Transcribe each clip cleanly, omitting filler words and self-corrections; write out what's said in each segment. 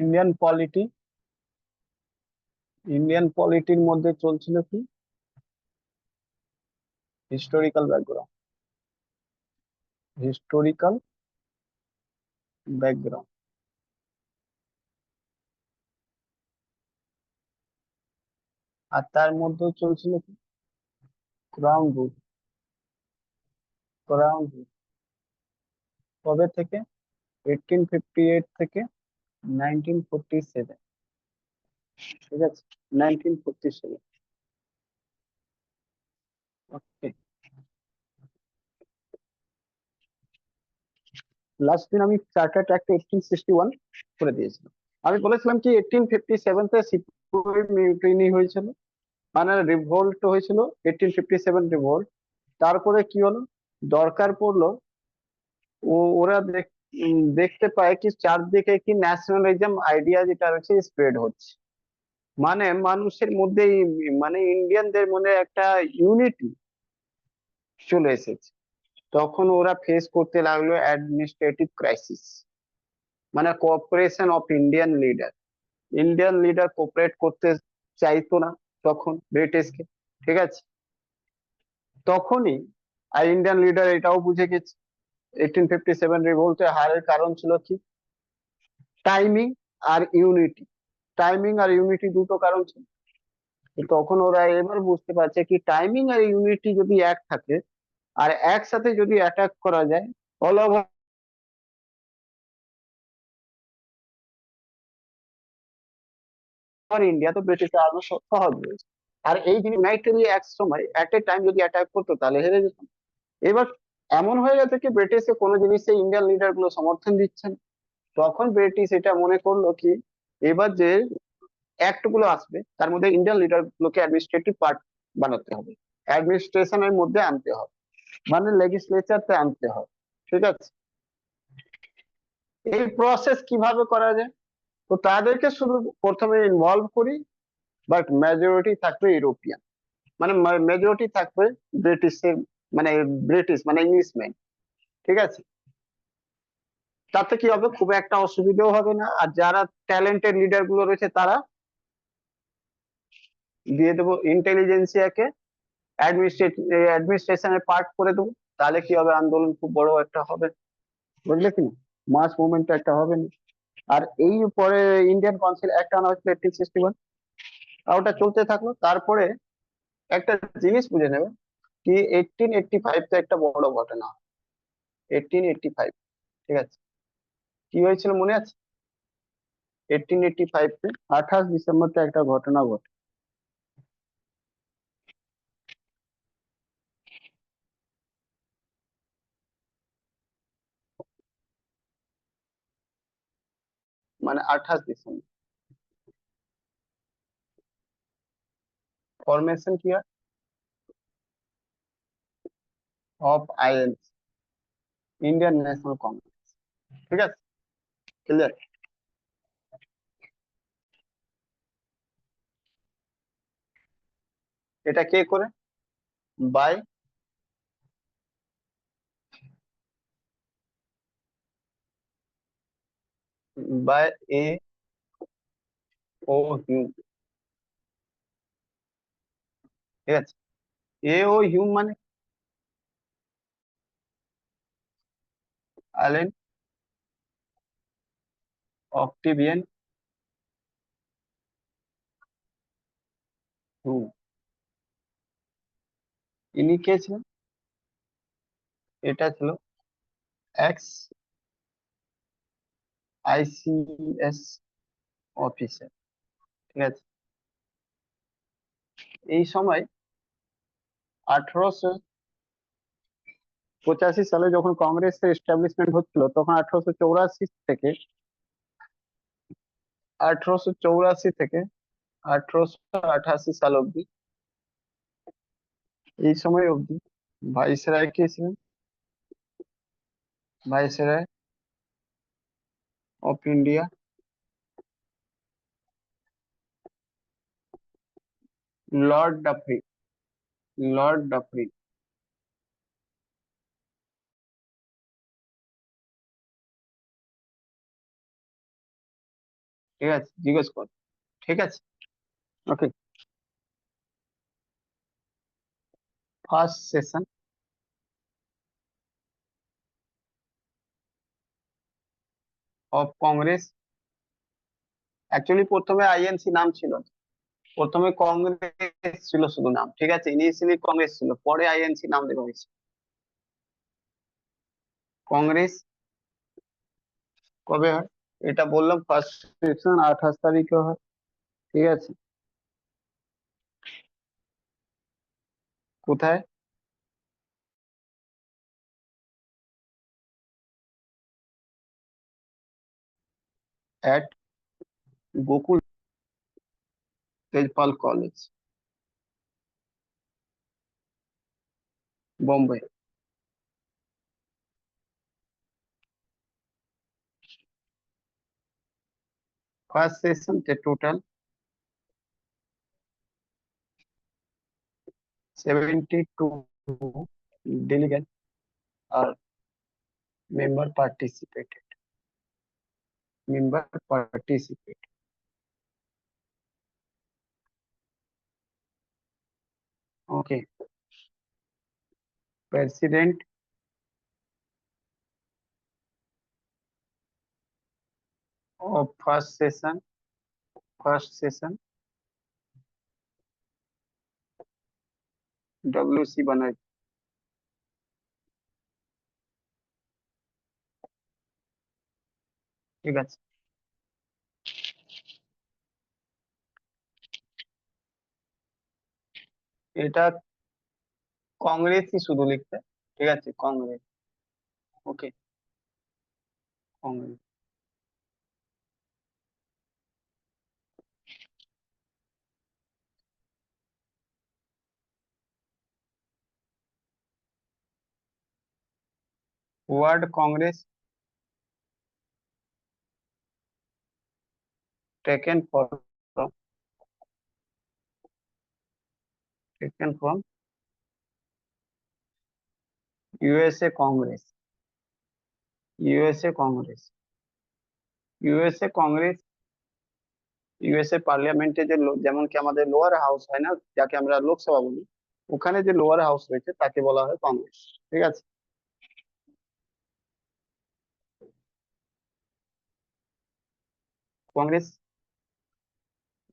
Indian polity, Indian পলিটির মধ্যে চলছিল কি হিস্টোরিক্যাল ব্যাকগ্রাউন্ড, হিস্টোরিক্যাল ব্যাকগ্রাউন্ড। আর তার মধ্যে চলছিল কি ক্রাউন রুল, ক্রাউন রুল কবে থেকে 1858 থেকে 1947, ঠিক আছে, 1947। ওকে, লাস্ট দিন আমি চার্টার অ্যাক্ট 1861 করে দিয়েছিলাম। আমি বলেছিলাম কি 1857 তে সিপোই মিউটিনি হয়েছিল, মানে রিভোল্ট হয়েছিল, 1857 রিভোল্ট। তারপরে কি হলো, দরকার পড়লো, ওরা দেখতে পায় কি চারদিকে কি ন্যাশনালিজম আইডিয়া যেটা রয়েছে স্প্রেড হচ্ছে, মানে মানুষের মধ্যে মানে ইন্ডিয়ানদের মধ্যে একটা ইউনিটি চলে এসেছে। তখন ওরা ফেস করতে লাগলো অ্যাডমিনিস্ট্রেটিভ ক্রাইসিস, মানে cooperation of Indian leader. Indian leader cooperate করতে চাইতো না তখন ব্রিটিশকে, ঠিক আছে। তখনই আর ইন্ডিয়ান লিডার এটাও বুঝে গেছে 1857 রিভোল্টে হারের কারণ ছিল কি টাইমিং আর ইউনিটি। টাইমিং আর ইউনিটি দুটো কারণ ছিল। তখন ওরা এবার বুঝতে পারছে কি টাইমিং আর ইউনিটি যদি এক থাকে আর একসাথে যদি অ্যাটাক করা যায় অল ওভার ইন্ডিয়া, তো ব্রিটিশ আরো সহজ হয়েছে। আর এই জিনিস ইউনাইটেডলি এক সময় এট এ টাইম যদি অ্যাটাক করতো তাহলে হেরে যেত। এবার এমন হয়ে গেছে কি ব্রিটিশে কোনো জিনিসে ইন্ডিয়ান লিডার গুলো সমর্থন দিচ্ছেন। তখন ব্রিটিশ এটা মনে করলো কি এবার যে অ্যাক্ট গুলো আসবে তার মধ্যে ইন্ডিয়ান লিডার গুলোকে অ্যাডমিনিস্ট্রেটিভ পার্ট বানাতে হবে, অ্যাডমিনিস্ট্রেশনের মধ্যে আনতে হবে, মানে লেজিসলেচারতে আনতে হবে, ঠিক আছে। এই প্রসেস কিভাবে করা যায়, তো তাদেরকে শুধু প্রথমে ইনভলভ করি, বাট মেজরিটি থাকবে ইউরোপিয়ান, মানে মেজরিটি থাকবে ব্রিটিশের, মানে ব্রিটিশ মানে ইংলিশম্যান, ঠিক আছে। তাতে কি হবে, খুব একটা অসুবিধাও হবে না। আর যারা ট্যালেন্টেড লিডার গুলো রয়েছে তারা দিয়ে দেবো ইন্টেলিজেন্সিয়াকে অ্যাডমিনিস্ট্রেশনের পার্ট করে দেবো। তাহলে কি হবে, আন্দোলন খুব বড় একটা হবে, বুঝলে কি না, মাস মুভমেন্ট একটা হবে না। আর এই পরে ইন্ডিয়ান কাউন্সিল অ্যাক্ট আনা হচ্ছিল 1861, আর ওটা চলতে থাকলো। তারপরে একটা জিনিস বুঝে নেবে কি 1885 তো একটা বড় ঘটনা, 1885, ঠিক আছে। কি হয়েছিল মনে আছে? 1885 তে 28 ডিসেম্বর তে একটা ঘটনা ঘটে, মানে 28 ডিসেম্বর ফরমেশন কি হয় of INC, Indian national Congress, ঠিক আছে, ক্লিয়ার। এটা কে করে, বাই বাই এ ও হিউম, ঠিক আছে। এ ও হিউম মানে অ্যালেন অক্টিভিয়ান হিউম। ইনি কে ছিলেন, এটা ছিল এক্স আইসিএস অফিসার, ঠিক আছে। এই সময় 1885 সালে যখন কংগ্রেসের এস্টাবলিশমেন্ট হচ্ছিল, তখন 1884 থেকে 1888 সাল অব্দি, এই সময় অব্দি ভাইসরয় কে ছিলেন, viceroy of India lord Dufferin, lord Dufferin. ঠিক আছে, জিজ্ঞেস কর। ঠিক আছে, okay. First session of Congress. Actually প্রথমে আইএনসি নাম ছিল না। প্রথমে কংগ্রেস ছিল শুধু নাম, ঠিক আছে, ইনিশিয়ালি কংগ্রেস ছিল, পরে আইএনসি নাম দেওয়া হয়েছে। কংগ্রেস কবে হয়? এটা বললাম, ফার্স্ট সেশন 28 তারিখে হয়। ঠিক আছে, কোথায়? At Gokul Tejpal college, Bombay. First session তে total 72 delegate or member participate. Okay, president of first session WC বানাই। ঠিক আছে, এটা কংগ্রেসই শুধু লিখতে। ঠিক আছে, Congress. Okay, Congress. Word Congress taken from taken from USA Congress, USA Congress, USA Congress. USA পার্লামেন্টে যে যেমন কি আমাদের লোয়ার হাউস হয় না, যাকে আমরা লোকসভা বলি, ওখানে যে লোয়ার হাউস রয়েছে তাকে বলা হয় কংগ্রেস। ঠিক আছে, Congress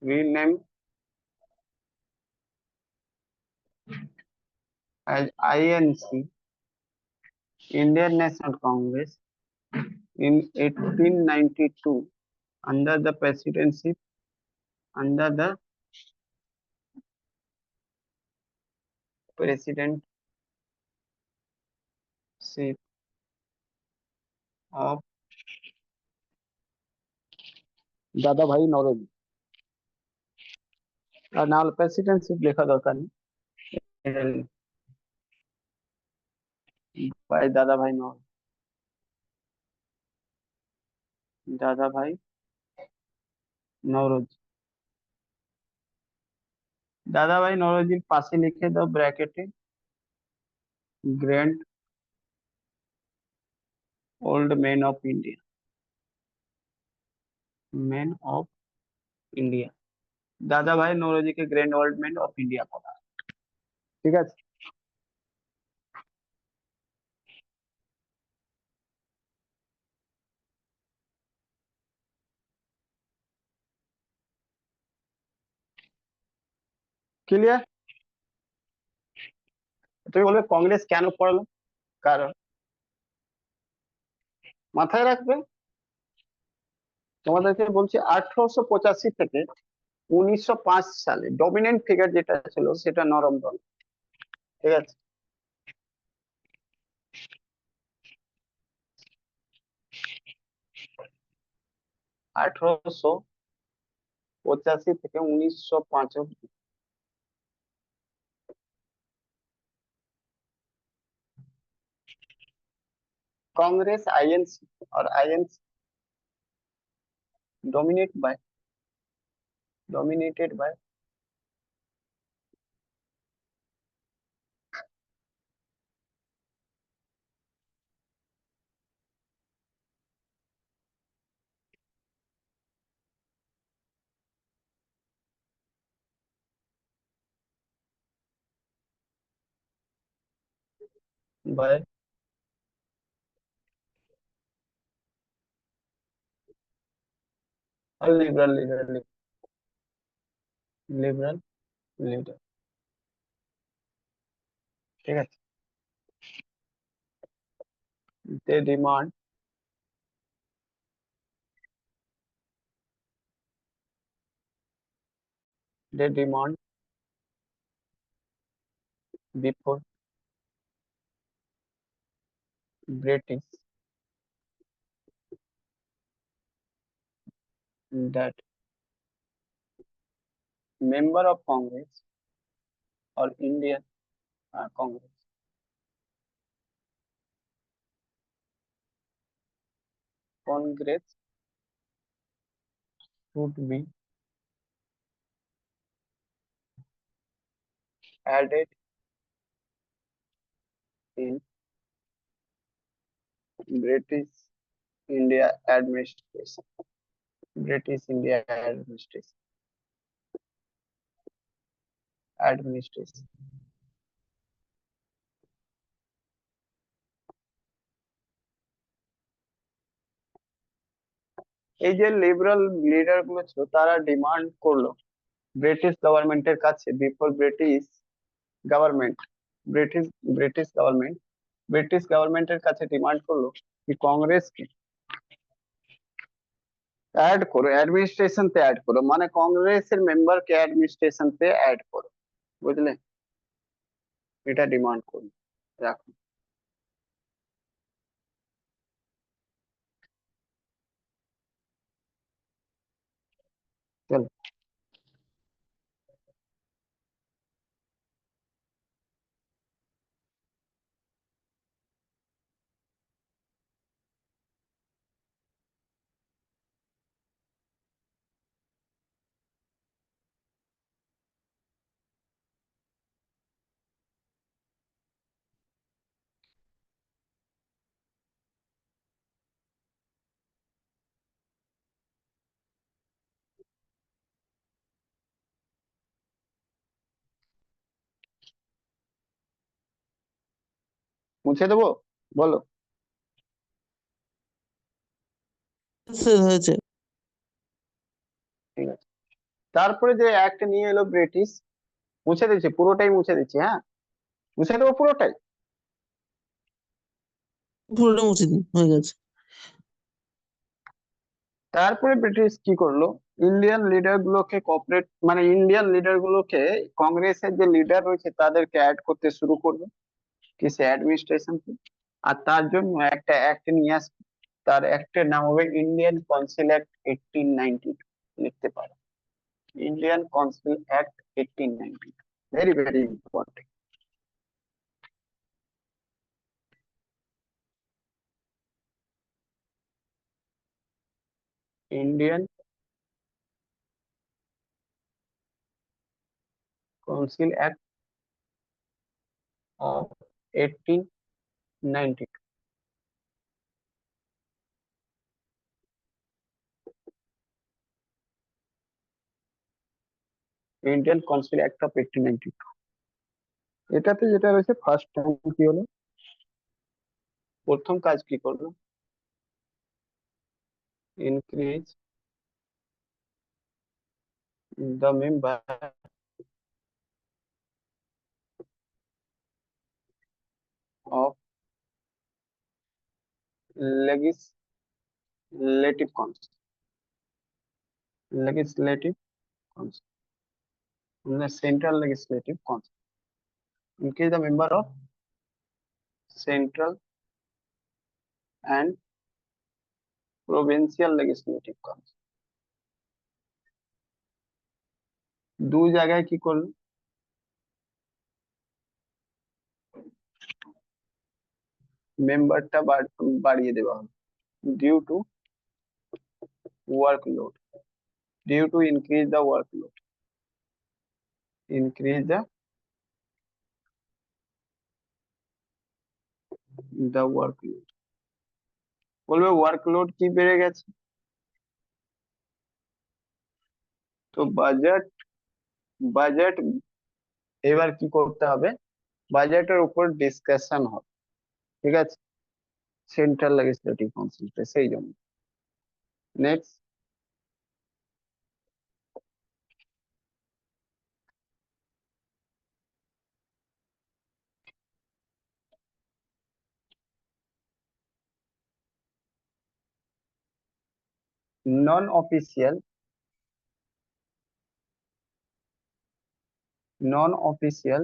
renamed as INC, Indian National Congress, in 1892 under the under the presidency of দাদা ভাই নরোজি। আর না হলে প্রেসিডেন্সিপ লেখা দরকার নেই, ভাই দাদা ভাই দাদা ভাই নওরোজি। দাদা ভাই নওরোজির পাশে লিখে দাও ব্র্যাকেটে, grand old man of India, man of India. Dadabhai নওরোজিকে grand old man of India বলা হয়। ঠিক আছে, ক্লিয়ার? তুমি বলবে কংগ্রেস কেন পড়ালো, কারণ মাথায় রাখবে, তোমাদেরকে বলছি 1885 থেকে 1905 সালে ডমিনেন্ট ফিগার যেটা ছিল সেটা নরম দল। ঠিক আছে, 1885 থেকে 1905 অব্দি कांग्रेस आईएनसी और INC dominated by by a liberal leader, ঠিক আছে? they demand they demand before British that member of Congress or Indian Congress should be added in British India administration. British India administration. এই যে liberal leader গুলো ছিল তারা demand করলো British গভর্নমেন্টের কাছে, before government British British government British গভর্নমেন্টের কাছে ডিমান্ড করলো কি কংগ্রেসকে অ্যাড করো, অ্যাডমিনিস্ট্রেশন তে অ্যাড করো, মানে কংগ্রেসের মেম্বারকে অ্যাডমিনিস্ট্রেশন তে অ্যাড করো, বুঝলে? এটা ডিমান্ড করলো। রাখো। চলো। মুছে দেবো, বলো। হয়েছে। ঠিক আছে, তারপরে যে অ্যাক্ট নিয়ে এলো ব্রিটিশ, মুছে দিচ্ছি, পুরোটাই মুছে দিচ্ছি, হ্যাঁ, মুছে দেবো পুরোটাই। পুরোটা মুছে দিন, হয়ে গেছে। তারপরে ব্রিটিশ কি করলো, ইন্ডিয়ান লিডার গুলোকে কর্পোরেট মানে ইন্ডিয়ান লিডার গুলোকে কংগ্রেসের যে লিডার রয়েছে তাদেরকে অ্যাড করতে শুরু করলো কিসে, অ্যাডমিনিস্ট্রেশন। আর তার জন্য একটা অ্যাক্ট নিয়ে আসবে, তার অ্যাক্টের নাম হবে ইন্ডিয়ান কাউন্সিল অ্যাক্ট 1892, লিখতে পারো, Indian council act 1892, very very important. Indian council act of 1892, Indian council act of 1892। এটাতে যেটা রয়েছে, ফার্স্ট টাইম কি হলো, প্রথম কাজ কি করলো, increase the member of legislative council, legislative council, the central legislative council, increase the member of central and provincial legislative council। দু জায়গায় কি করলো, মেম্বারটা বাড়িয়ে দেওয়া হলো, due to workload, due to increase the workload, increase the workload। বলবে workload কি বেড়ে গেছে, তো বাজেট বাজেট এবার কি করতে হবে, বাজেটের উপর ডিসকাশন হবে, ঠিক আছে, সেন্ট্রাল লেজিসলেটিভ কাউন্সিল সেই জন্য। Next, non official, non official,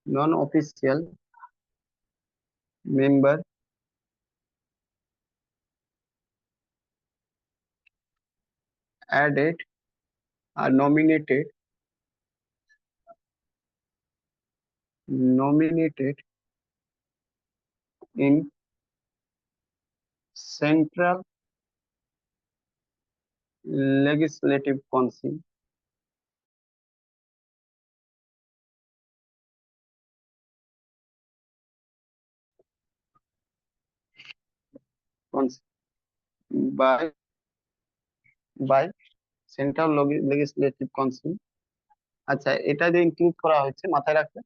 non official member added are nominated in Central Legislative Council council by by Central Legislative Council। আচ্ছা, এটা যে ইনক্লুড করা হয়েছে মাথায় রাখবে,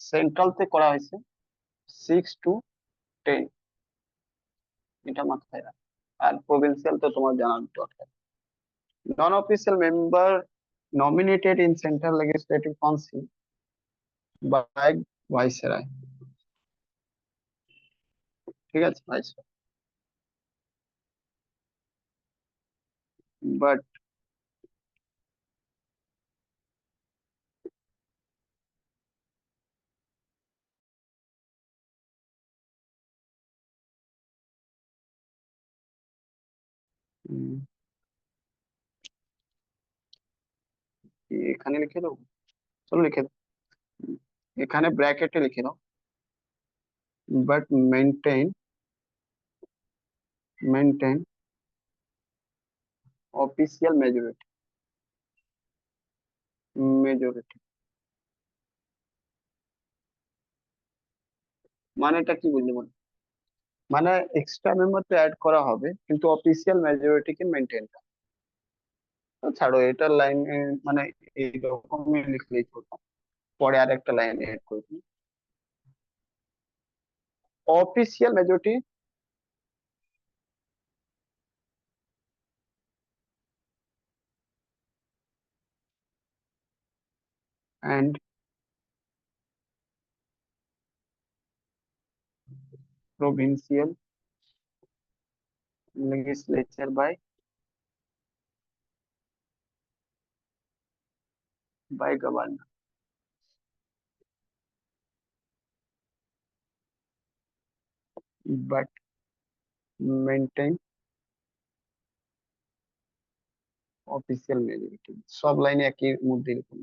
সেন্ট্রাল তে করা হয়েছে 6 to 10, এটা মাথায় রাখবে। আর প্রভিন্সিয়াল তো তোমার জানার দরকার। নন official member nominated in Central Legislative Council by Viceroy, ঠিক আছে, Viceroy, but এখানে লিখে দাও, চলো লিখে দাও, এখানে ব্র্যাকেটে লিখে দাও, but maintain official majority। মানেটা কি বুঝলি বল, মানে এক্সট্রা মেম্বার তো অ্যাড করা হবে কিন্তু অফিসিয়াল মেজরিটি কে মেনটেন। ছাড়ো এটার লাইন, মানে এইরকমই লিখলেই চলবে, পরে আর একটা লাইন এড করবি, official majority and provincial legislature by governor, but maintain official majority। সব লাইনে একই মধ্যে লিখুন।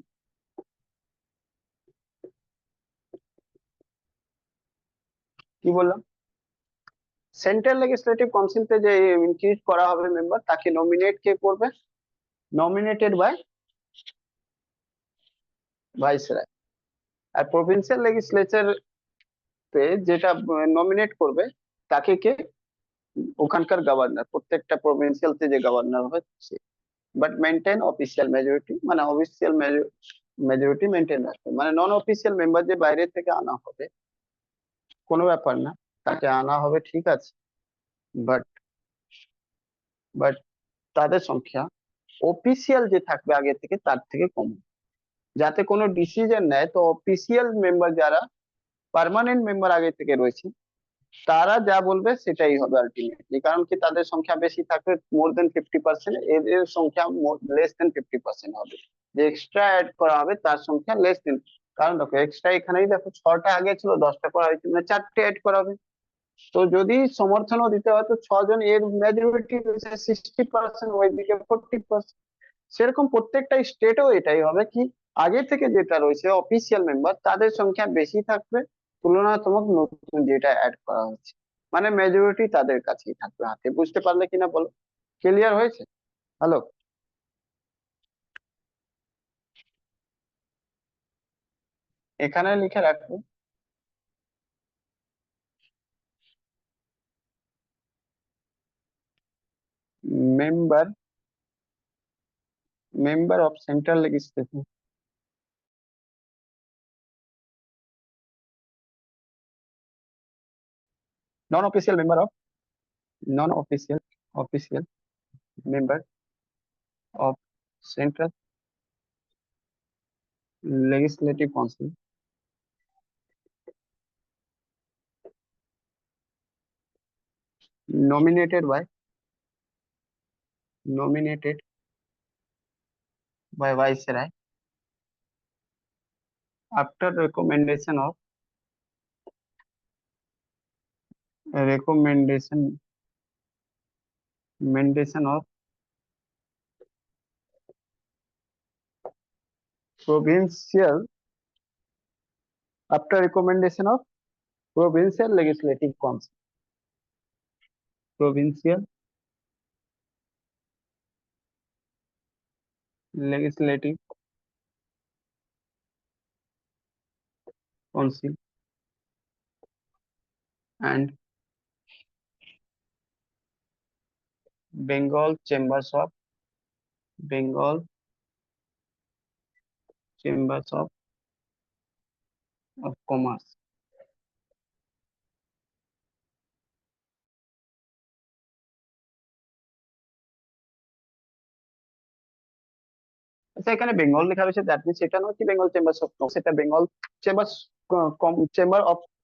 কি বললাম, সেন্ট্রাল লেজিসলেটিভ কাউন্সিলতে যে ইনক্রিজ করা হবে মেম্বার, তাকে নমিনেট কে করবে, নমিনেটেড বাই ভাইসরয়। আর প্রভিন্সিয়াল লেজিসলেচার তে যেটা নমিনেট করবে তাকে কে, ওখানকার গভর্নর, প্রত্যেকটা প্রভিন্সিয়াল তে যে গভর্নর হবে সে। বাট মেনটেন অফিসিয়াল মেজরিটি, মানে অফিসিয়াল মেজরিটি মেনটেন রাখবে, মানে নন অফিসিয়াল মেম্বার যে বাইরে থেকে আনা হবে কোনো ব্যাপার না, তাকে আনা হবে ঠিক আছে, বাট বাট তাদের সংখ্যা অফিসিয়াল যে থাকবে আগে থেকে তার থেকে কম, যাতে কোনো ডিসিশন নেয় তো অফিসিয়াল মেম্বার যারা পার্মানেন্ট মেম্বার আগে থেকে রয়েছে তারা যা বলবে সেটাই হবে আলটিমেটলি। কারণ কি, তাদের সংখ্যা বেশি থাকবে, মোর দেন 50%, এদের সংখ্যা লেস দেন 50% হবে, যে এক্সট্রা অ্যাড করা হবে তার সংখ্যা লেস দেন। কারণ দেখো এক্সট্রা এখানেই দেখো 6টা আগে ছিল, 10টা করা হয়েছে, মানে 4টে অ্যাড করা হবে। তো যদি সমর্থনও দিতে হয় তো 6জন, এর মেজরিটি রয়েছে 60%, ওইদিকে 40%, সেরকম প্রত্যেকটা স্টেটেও এটাই হবে কি, আগে থেকে যেটা রয়েছে অফিসিয়াল মেম্বার তাদের সংখ্যা বেশি থাকবে তুলনাত্মক নতুন যেটা অ্যাড করা হচ্ছে, মানে মেজরিটি তাদের কাছেই থাকবে হাতে। বুঝতে পারলে কিনা বলো, ক্লিয়ার হয়েছে? হ্যালো, এখানে লিখে রাখো, member member of central legislative non-official member of non-official member of Central Legislative Council nominated by Viceroy after recommendation of provincial after recommendation of provincial legislative council. Provincial legislative council and Bengal Chambers of Commerce. আচ্ছা এখানে বেঙ্গল লেখা রয়েছে, that means এটা নয় কি Bengal chambers of commerce, এটা Bengal chambers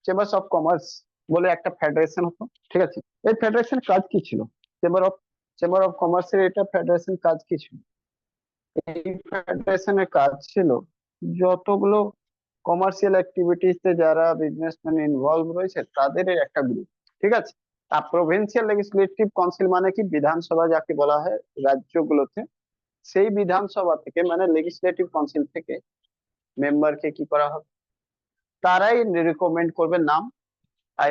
chambers of commerce বলে একটা ফেডারেশন হতো, ঠিক আছে। এই ফেডারেশন কাজ কি ছিল? চেম্বার অফ কমার্সের এটা ফেডারেশন কাজ কি ছিল? এই ফেডারেশনের কাজ ছিল যতগুলো কমার্শিয়াল অ্যাক্টিভিটিসে যারা বিজনেসম্যান ইনভলভ রয়েছে তাদের একটা গ্রুপ, ঠিক আছে। আর প্রভিন্সিয়াল লেজিসলেটিভ কাউন্সিল মানে কি বিধানসভা যাকে বলা হয় রাজ্যগুলোতে, সেই বিধানসভা থেকে মানে লেজিসলেটিভ কাউন্সিল থেকে মেম্বারকে কি করা হবে, তারাই রেকমেন্ড করবে নাম। আর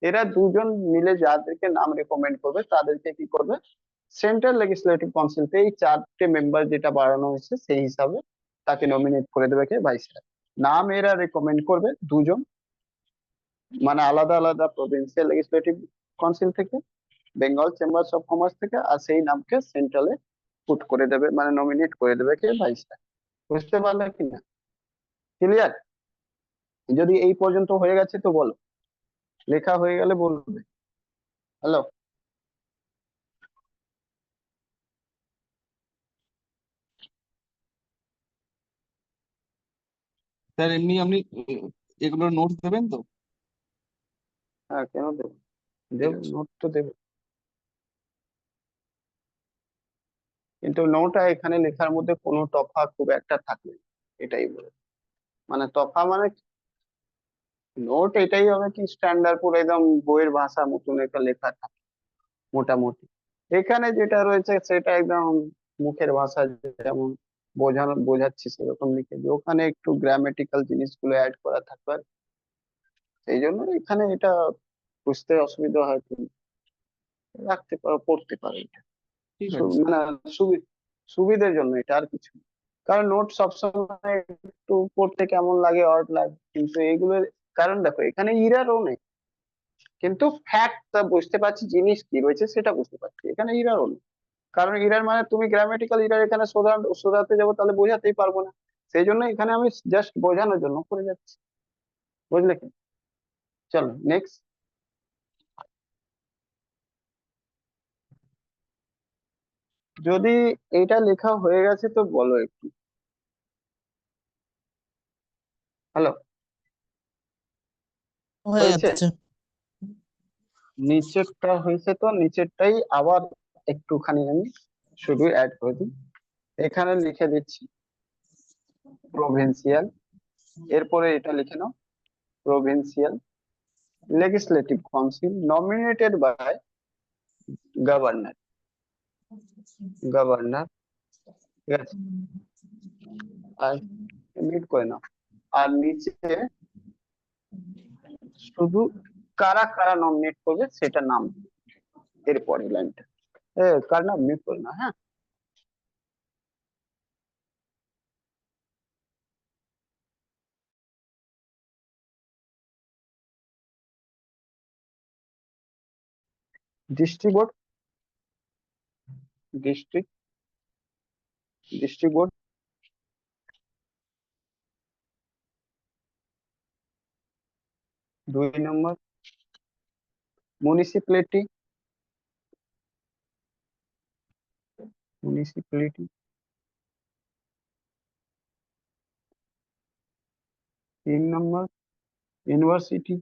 এরা দুজন মিলে যাদেরকে নাম রেকমেন্ড করবে তাদেরকে কি করবে, সেন্ট্রাল লেজিসলেটিভ কাউন্সিলতে এই 4টে মেম্বার যেটা বাড়ানো হয়েছে সেই হিসাবে তাকে নমিনেট করে দেবে কে, ভাইসরয়। নাম এরা রেকমেন্ড করবে দুজন, মানে আলাদা আলাদা প্রভিন্সিয়াল লেজিসলেটিভ কাউন্সিল থেকে, বেঙ্গল চেম্বার্স অফ কমার্স থেকে, আর সেই নামকে সেন্ট্রালে পুট করে দেবে, মানে নমিনেট করে দেবে কে, ভাইসরয়। বুঝতে পারলে কিনা? ক্লিয়ার? যদি এই পর্যন্ত হয়ে গেছে তো বলো, লেখা হয়ে গেলে বলবে। হ্যালো, স্যার এমনি আপনি এগুলো নোটস দেবেন তো? হ্যাঁ কেন দেবো, ঠিক আছে। নোট তো দেবো, কিন্তু নোটটা এখানে লেখার মধ্যে কোনো তফা খুব একটা থাকবে না, এটাই বলে। মানে তফা মানে নোট এটাই হবে কি স্ট্যান্ডার্ড পুরো একদম বইয়ের ভাষা মতন একটা লেখা থাকে মোটামুটি। এখানে যেটা রয়েছে সেটা একদম মুখের ভাষা যেমন বোঝাচ্ছি সেরকম লিখে দিই, ওখানে একটু গ্রামেটিক্যাল জিনিসগুলো অ্যাড করা থাকবে আর কি। সেই জন্য এখানে এটা বুঝতে অসুবিধা হয়, তুমি রাখতে পারো, পড়তে পারো, এটা ঠিক আছে। মানে সুবিধের জন্য এটা, আর কিছু না। কারণ নোট সবসময় একটু পড়তে কেমন লাগে, অড লাগে, কিন্তু এগুলোর কারণ দেখো এখানে ইরারও নেই, কিন্তু ফ্যাক্ট বুঝতে পারছি, জিনিস কি রয়েছে সেটা বুঝতে পারছি, এখানে ইরারও নেই। কারণ ইরার মানে তুমি গ্রামেটিক্যাল ইরার এখানে শোধাতে যাবো তাহলে বোঝাতেই পারবো না, সেই জন্য এখানে আমি জাস্ট বোঝানোর জন্য করে যাচ্ছি, বুঝলে কি? চলো নেক্সট। যদি এটা লেখা হয়ে গেছে তো বলো একটু। হ্যালো, হয়ে হয়েছে? যাচ্ছে। নিচেরটা হয়েছে তো নিচেরটাই আবার একটুখানি আমি শুধু অ্যাড করে দিই, এখানে লিখে দিচ্ছি প্রভিন্সিয়াল, এরপরে এটা লিখে নাও provincial legislative council nominated by governor, governor, ঠিক আছে। আর মিট করে নাও, আর নিচে শুধু কারা কারা নমিনেট করবে সেটা নাম, এরপরে লাইনটা কার নাম মিট করে না, হ্যাঁ। District board, district district board, 2 নম্বর municipality, municipality, তিন নম্বর ইউনিভার্সিটি,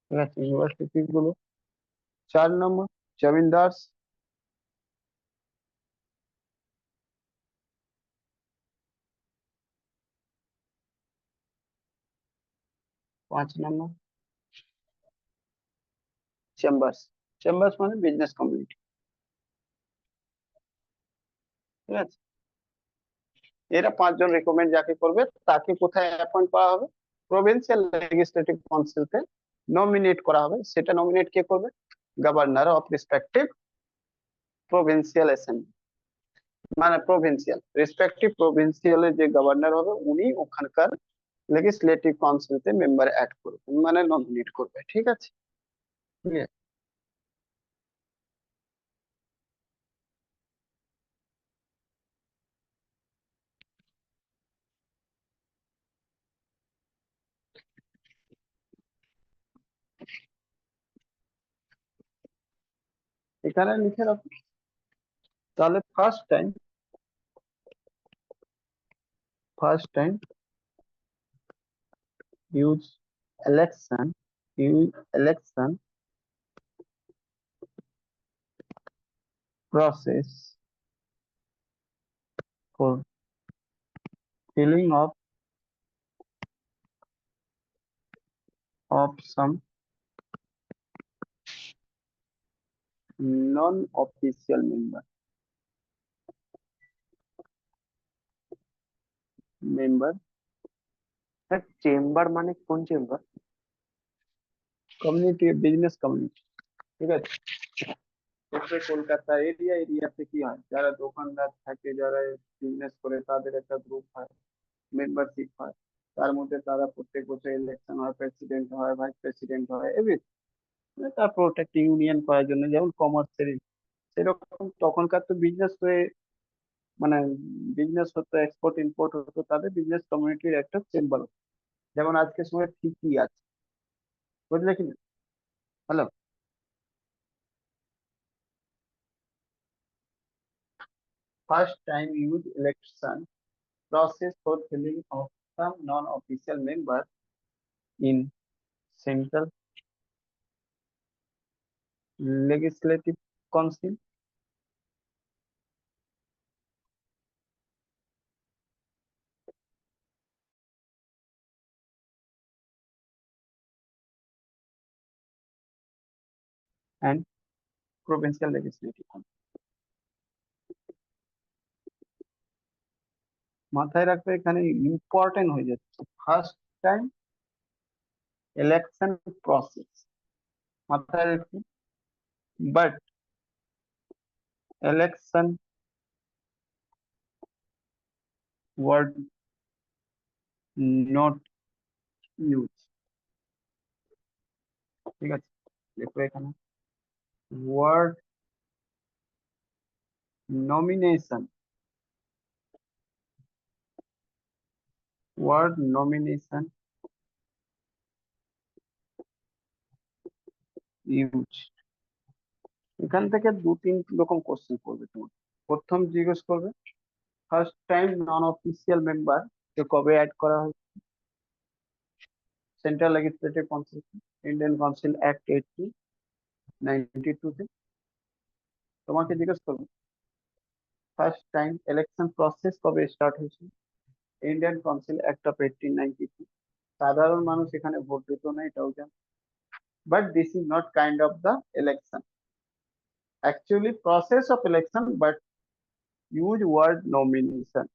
ঠিক আছে, ইউনিভার্সিটি গুলো। 4 নম্বর জমিদার, 5 নম্বর চেম্বার্স, চেম্বার্স মানে বিজনেস কমিউনিটি, ঠিক আছে। এরা 5 জন রেকমেন্ড যাকে করবে তাকে কোথায় অ্যাপয়েন্ট করা হবে? প্রভিন্সিয়াল লেজিসলেটিভ কাউন্সিলতে নমিনেট করা হবে। সেটা নমিনেট কে করবে? Governor of respective provincial assembly, মানে প্রভিন্সিয়াল রেসপেক্টিভ প্রভিন্সিয়ালের যে গভর্নর হবে উনি ওখানকার লেজিসলেটিভ কাউন্সিলতে মেম্বার অ্যাড করবে, মানে নমিনেট করবে, ঠিক আছে। Clear? এখানে লিখে রাখো তাহলে first time use election process for filling of some non-official member chamber মানে কোন চেম্বার? কমিউনিটি, বিজনেস কমিউনিটি, ঠিক আছে। কলকাতা এরিয়াতে কি হয়, যারা দোকানদার থাকে, যারা বিজনেস করে, তাদের একটা গ্রুপ হয়, মেম্বারশিপ হয়, তার মধ্যে তারা প্রত্যেক বছর ইলেকশন হয়, প্রেসিডেন্ট হয়, ভাইস প্রেসিডেন্ট হয়, এভরিথিং। তারপর ওটা একটা ইউনিয়ন করার জন্য, যেমন কমার্সের সেরকম তখনকার তো বিজনেস হয়ে, মানে বিজনেস হতো, এক্সপোর্ট ইম্পোর্ট হতো, তাদের বিজনেস কমিউনিটির একটা চেম্বার। যেমন আজকের সময় ঠিকই আছে, বুঝলে কি? Hello, first time use election process for filling of some non-official member in central legislative council and provincial legislative council। মাথায় রাখবে, এখানে ইম্পর্টেন্ট হয়ে যাচ্ছে ফার্স্ট টাইম ইলেকশন প্রসেস, মাথায় রাখবে। But election word not use, ঠিক আছে। দেখো এখানে word nomination, word nomination use. এখান থেকে 2-3 রকম কোশ্চেন করবে তোমার। প্রথম জিজ্ঞেস করবে first time non official member কে কবে অ্যাড করা হয়েছে? Central legislative council, Indian council act 1892 তে। তোমাকে জিজ্ঞেস করবে ফার্স্ট টাইম ইলেকশন প্রসেস কবে স্টার্ট হয়েছে? Indian council act of 1892। সাধারণ মানুষ এখানে ভোট দিত না, এটাও জানো। But this is not kind of the election, actually process of election, but use word nomination.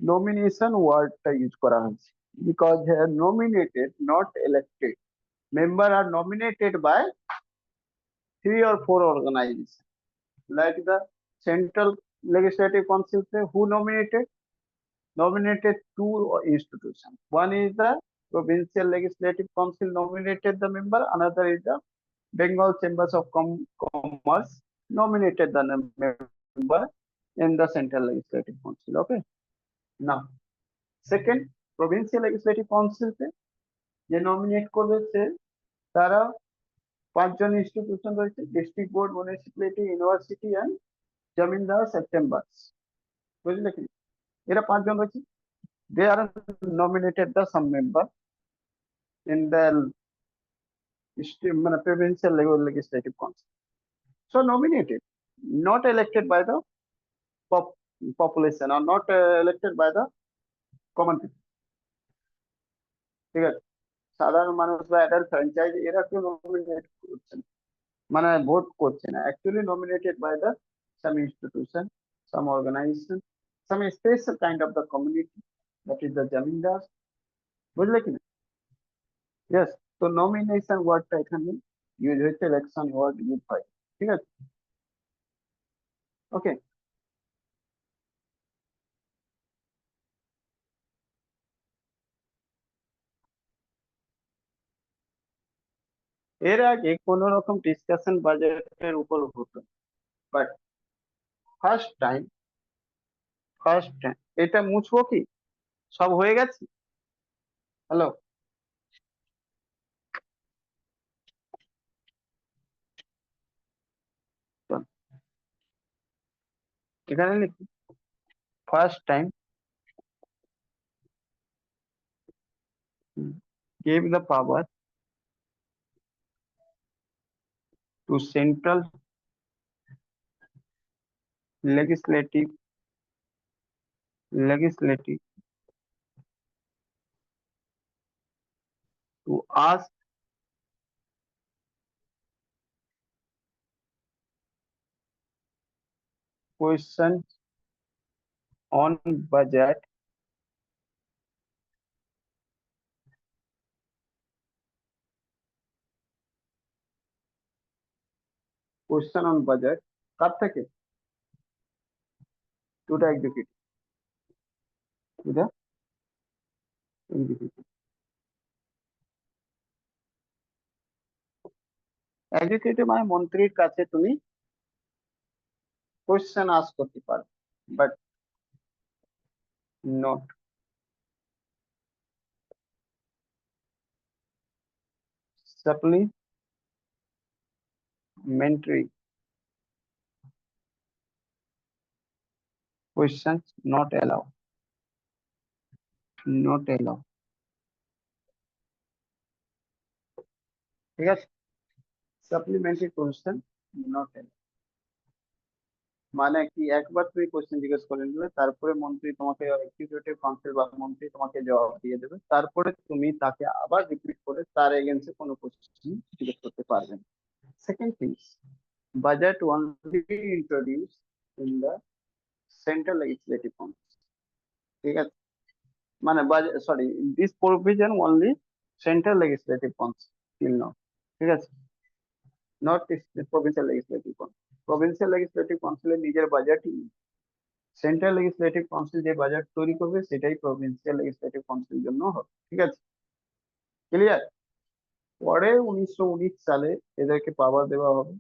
Nomination ওয়ার্ডটা ইউজ করা হয়েছে because they are nominated, not elected. Members are nominated by 3 or 4 organizations, like the Central Legislative Council. Who nominated 2 institutions? One is the Provincial Legislative Council nominated the member, another is the Bengal Chambers of Commerce nominated the member in the Central Legislative Council. Okay, now second, provincial legislative কাউন্সিলকে যে nominate করবে সে, তারা 5 জন institution রয়েছে, district board, municipality, university and zamindar chambers, বুঝলে কি? এরা 5 জন রয়েছে। দে আর nominated the some member in the মানে provincial legislative council. So nominated, not elected by the population or not elected by the common people. ঠিক আছে, সাধারণ মানুষ বা অ্যাডাল্ট ফ্র্যাঞ্চাইজ এরা কেউ নমিনেট করছে না, মানে ভোট করছে না, actually nominated by the some institution, some organisation, some special kind of the community, that is the zamindar, বুঝলে কি না? ইয়েস, তো নমিনেশন ওয়ার্ডটা এখানে ইউজ হচ্ছে, ইলেকশন ওয়ার্ড ইউজ হয়, ঠিক আছে? ওকে, এর আগে কোন রকম ডিসকাশন বাজেটের উপর হতো, বাট ফার্স্ট টাইম এটা মুছবো কি? সব হয়ে গেছে? হ্যালো, এখানে লিখি first time gave the power to central legislative to ask questions on budget কার থেকে? টু দ্য এক্সিকিউটিভ মানে মন্ত্রীর কাছে তুমি কোয়েশ্চেন আস্ক করতে পারো, but not supplementary questions, not allowed, ঠিক আছে? সাপ্লিমেন্টারি কোয়েশ্চেন নট allowed মানে কি, একবার তুমি কোয়েশ্চেন জিজ্ঞেস করে নিলে, তারপরে মন্ত্রী তোমাকে, এক্সিকিউটিভ কাউন্সিল বা মন্ত্রী তোমাকে জবাব দিয়ে দেবে, তারপরে তুমি তাকে আবার রিপিট করে তার এগেন্সে কোনো কোয়েশ্চেন জিজ্ঞেস করতে পারবেন। Second things, budget only introduce in the central legislative council, ঠিক আছে? মানে sorry, this provision only central legislative council till now, ঠিক আছে? Not provincial legislative council. Provincial legislative কাউন্সিলের নিজের বাজেটই, সেন্ট্রাল লেজিসলেটিভ কাউন্সিল যে বাজেট তৈরি করবে সেটাই প্রভিন্সিয়াল লেজিসলেটিভ কাউন্সিল জন্য হবে, ঠিক আছে? ক্লিয়ার? পরে 1919 সালে এদেরকে পাওয়ার দেওয়া হবে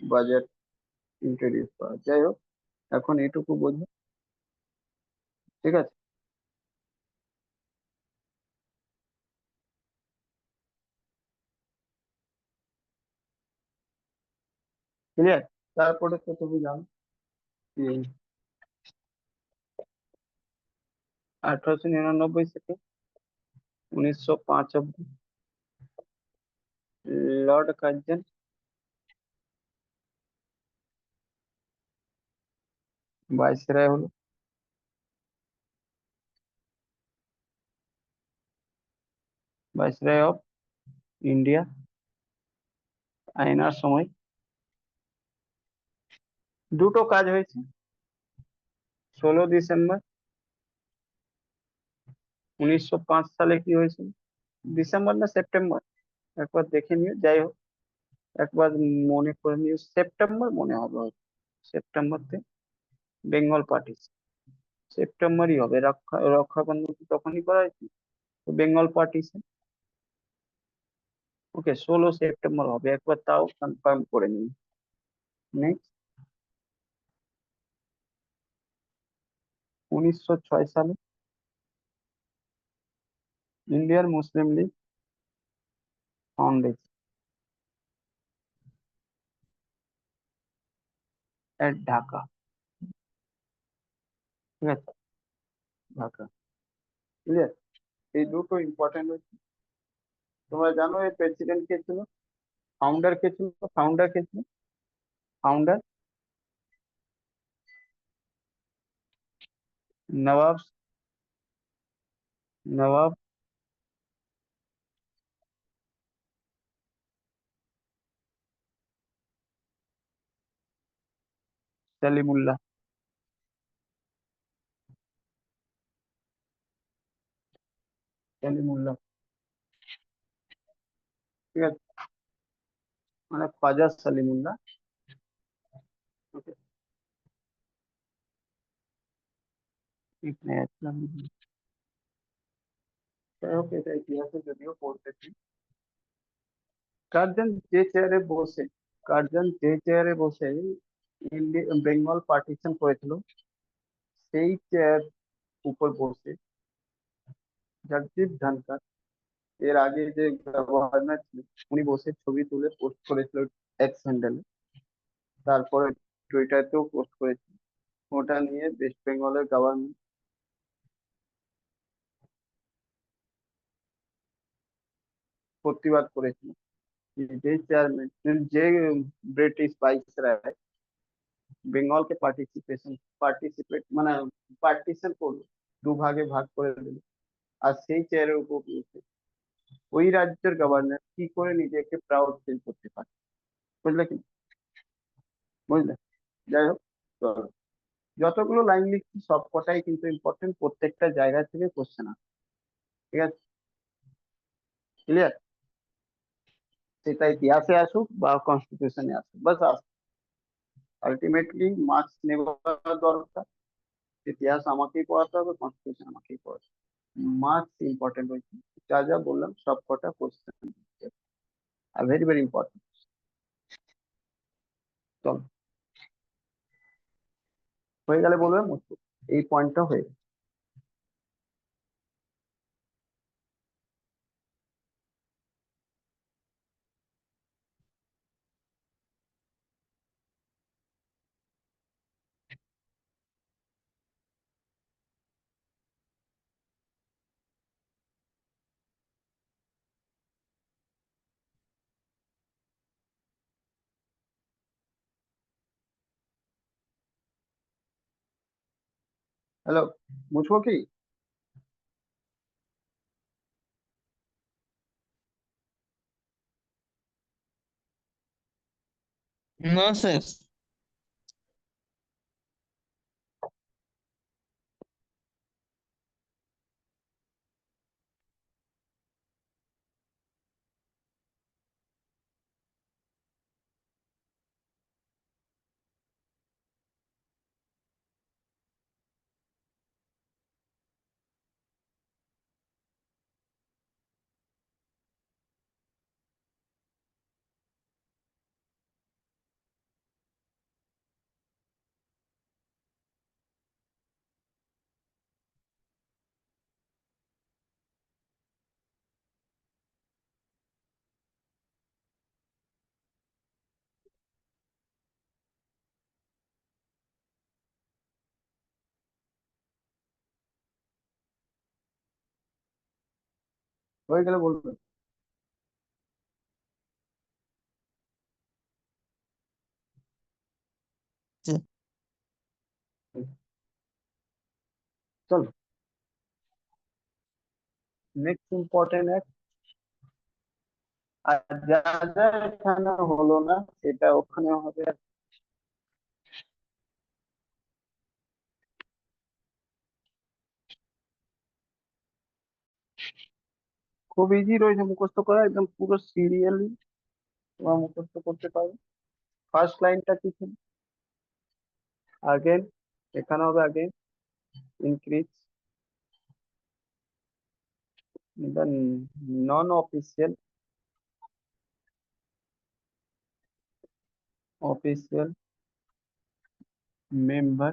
বাজেট ইন্ট্রোডিউস করা। যাই হোক, এখন এটুকু বোঝো, ঠিক আছে? ক্লিয়ার? তারপরে তো তুমি জানো 1899 থেকে 1905 অব্দি লর্ড কার্জন ভাইসরয় হলো, ভাইসরয় অফ ইন্ডিয়া। আইনার সময় দুটো কাজ হয়েছে। 16 ডিসেম্বর 1905 সালে কি হয়েছিল? ডিসেম্বর না সেপ্টেম্বর একবার দেখে নিও, যাই হোক একবার মনে করে নিও, সেপ্টেম্বর মনে হবে হয়তো। সেপ্টেম্বরতে বেঙ্গল পার্টি, সেপ্টেম্বরই হবে, রক্ষা বন্ধন তো তখনই করা হয়েছে, তো বেঙ্গল পার্টিশন। ওকে, 16 সেপ্টেম্বর হবে, একবার তাও কনফার্ম করে নিন। নেক্সট, 1906 সালে ইন্ডিয়ান মুসলিম লীগ ফাউন্ডেশন এট ঢাকা। ঠিক আছে, ঢাকা। ক্লিয়ার? এই দুটো ইম্পর্টেন্ট হচ্ছে। তোমরা জানো এর প্রেসিডেন্ট কে ছিল, ফাউন্ডার কে ছিল, ফাউন্ডার কে ছিল, ফাউন্ডার নবাব, নবাব সলিমুল্লাহ। সলিমুল্লাহ, ঠিক আছে, মানে খাজা সলিমুল্লাহ। ওকে, যাই হোক এটা ইতিহাসে যদিও পড়তেছি। কার্জন যে চেয়ারে বসে, কার্জন যে চেয়ারে বসে ইন্ডিয়া বেঙ্গল পার্টিশন করেছিল, সেই চেয়ার উপর বসে জগদীপ ধনকর, এর আগে যে গভর্নর ছিল, উনি বসে ছবি তুলে পোস্ট করেছিল এক্স হ্যান্ডেলে। তারপরে টুইটারতেও পোস্ট করেছিল। ওটা নিয়ে ওয়েস্ট বেঙ্গলের গভর্নমেন্ট প্রতিবাদ করেছিল যে চেয়ারম্যান, যে ব্রিটিশ ভাইসরয় বেঙ্গলকে পার্টিসিপেট মানে পার্টিশন করলো, দুভাগে ভাগ করে দিল, আর সেই চেয়ারের উপর বসে ওই রাজ্যের গভর্নর কি করে নিজেকে প্রাউড ফিল করতে পারে। বুঝলে কি? বুঝলে? যাই হোক, চলো, যতগুলো লাইন লিখছি সব কটাই কিন্তু ইম্পর্টেন্ট, প্রত্যেকটা জায়গা থেকে কোশ্চেন আসে। ঠিক আছে, ক্লিয়ার? সেটা ইতিহাসে আসুক বা কনস্টিটিউশনে আসুক, বাস আলটিমেটলি মার্কস নেওয়া দরকার। ইতিহাস আমাকেই পড়াতে হবে, কনস্টিটিউশন আমাকেই পড়াতে হবে। মার্কস ইম্পর্টেন্ট হয়েছে, যা যা বললাম সব কটা question are very very important. চলো, হয়ে গেলে বলবে মুশকিল, এই পয়েন্টটা হয়ে গেছে। হ্যালো, বুঝবো কি? না স্যার। হয়ে গেলে বলবে। আচ্ছা, চলো, নেক্সট ইম্পর্টেন্ট এক, আর যা যা এখানে হলো না সেটা ওখানে হবে। খুব ইজি রয়েছে মুখস্থ করা, একদম পুরো সিরিয়ালি তোমার মুখস্থ করতে পারবে। ফার্স্ট লাইনটা কি ছিল? আগেন, এখানে হবে again, increase the non-official official member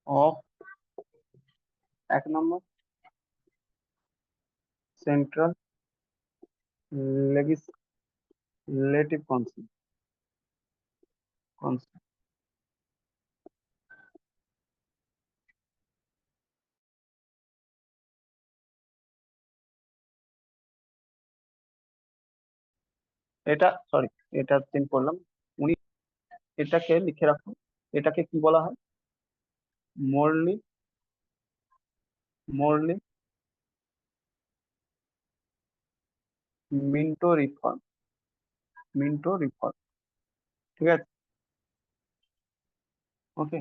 of, এক নম্বর সেন্ট্রাল লেজিসলেটিভ কাউন্সিল। এটা সরি, এটা চেঞ্জ করলাম। উনি এটাকে লিখে রাখুন, এটাকে কি বলা হয়? Morally morally Minto reform. ঠিক আছে, ওকে,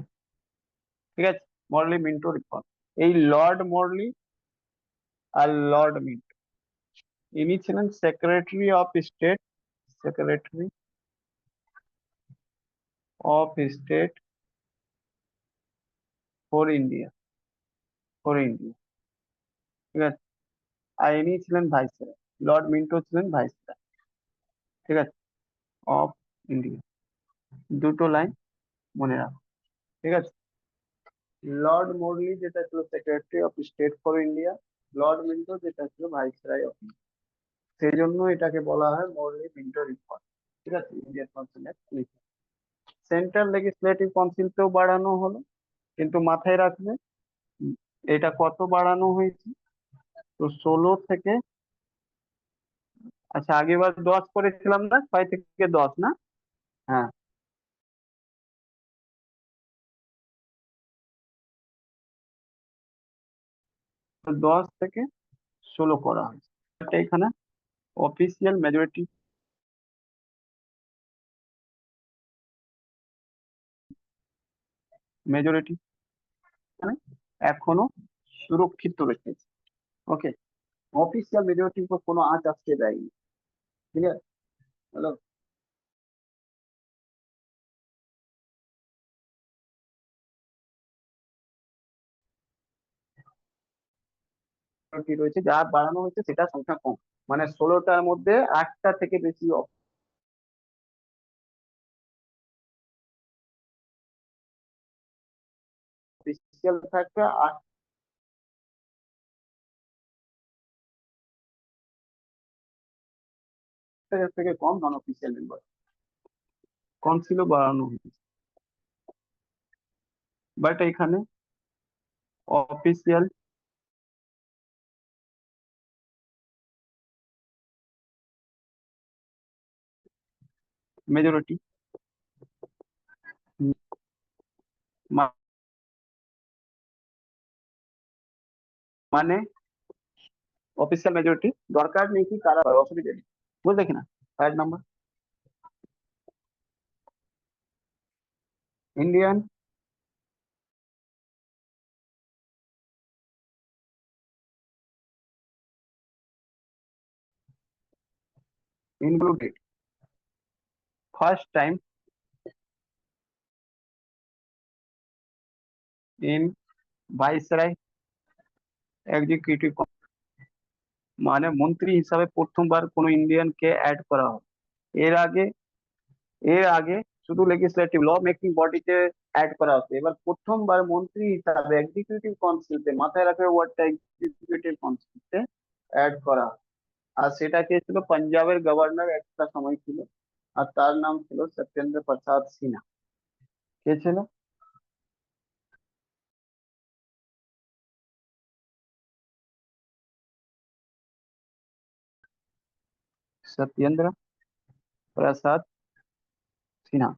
ঠিক আছে। মরলি মিন্টো রিফর্ম। এই লর্ড মরলি আর লর্ড মিন্টো, ইনি ছিলেন secretary of state for India. ঠিক আছে, আর ইনি ছিলেন ভাইসরয়। লর্ড মিন্টো ছিলেন ভাইসরয়। ঠিক আছে, অফ ইন্ডিয়া। দুটো লাইন মনে রাখো। ঠিক আছে, লর্ড মোরলি যেটা ছিল secretary of state for India, Lord Minto যেটা ছিল ভাইসরয় অফ ইন্ডিয়া। সেই জন্য এটাকে বলা হয় মরলি মিন্টো রিফর্ম। ঠিক আছে, ইন্ডিয়ান কনসুলেট। সেন্ট্রাল লেজিসলেটিভ কাউন্সিলকেও বাড়ানো হলো, কিন্তু মাথায় রাখবে এটা কত বাড়ানো হয়েছে। তো 16 থেকে, আচ্ছা আগেবার 10 করেছিলাম না, 6 থেকে 10 না? হ্যাঁ, তো 10 থেকে 16 করা হয়েছে। এটা এখানে অফিসিয়াল মেজরিটি মানে এখনো সুরক্ষিত রেখেছে। ওকে, অফিসিয়াল মেজরিটির উপর কোনো আঁচ আসতে দেয়নি। ঠিক আছে, হ্যালো। রয়েছে যা বাড়ানো হয়েছে সেটা সংখ্যা কম, মানে 16টার মধ্যে 8টা থেকে বেশি অফিসিয়াল থাকবে, 8টা থেকে কম নন অফিসিয়াল মেম্বার। কাউন্সিলও বাড়ানো হয়েছে, বাট এখানে অফিসিয়াল মেজরিটি মানে অফিসিয়াল মেজরিটি দরকার নেই কি কারা অসুবিধা নেই, বুঝলে কিনা? 5 number, Indian included first time in viceroy executive মানে মন্ত্রী হিসাবে প্রথমবার কোন ইন্ডিয়ানকে অ্যাড করা হয়। এর আগে এর আগে শুধু লেজিসলেটিভ ল মেকিং বডিতে অ্যাড করা হতো, এবার প্রথমবার মন্ত্রী হিসাবে এক্সিকিউটিভ কাউন্সিলতে, মাথায় রাখবে ওয়ার্ডটা, এক্সিকিউটিভ কাউন্সিলতে অ্যাড করা হয়। আর সেটা কে ছিল? পাঞ্জাবের গভর্নর একটা সময় ছিল, আর তার নাম ছিল সত্যেন্দ্র প্রসাদ সিনহা। কে ছিল? সত্যেন্দ্র প্রসাদ সিনহা।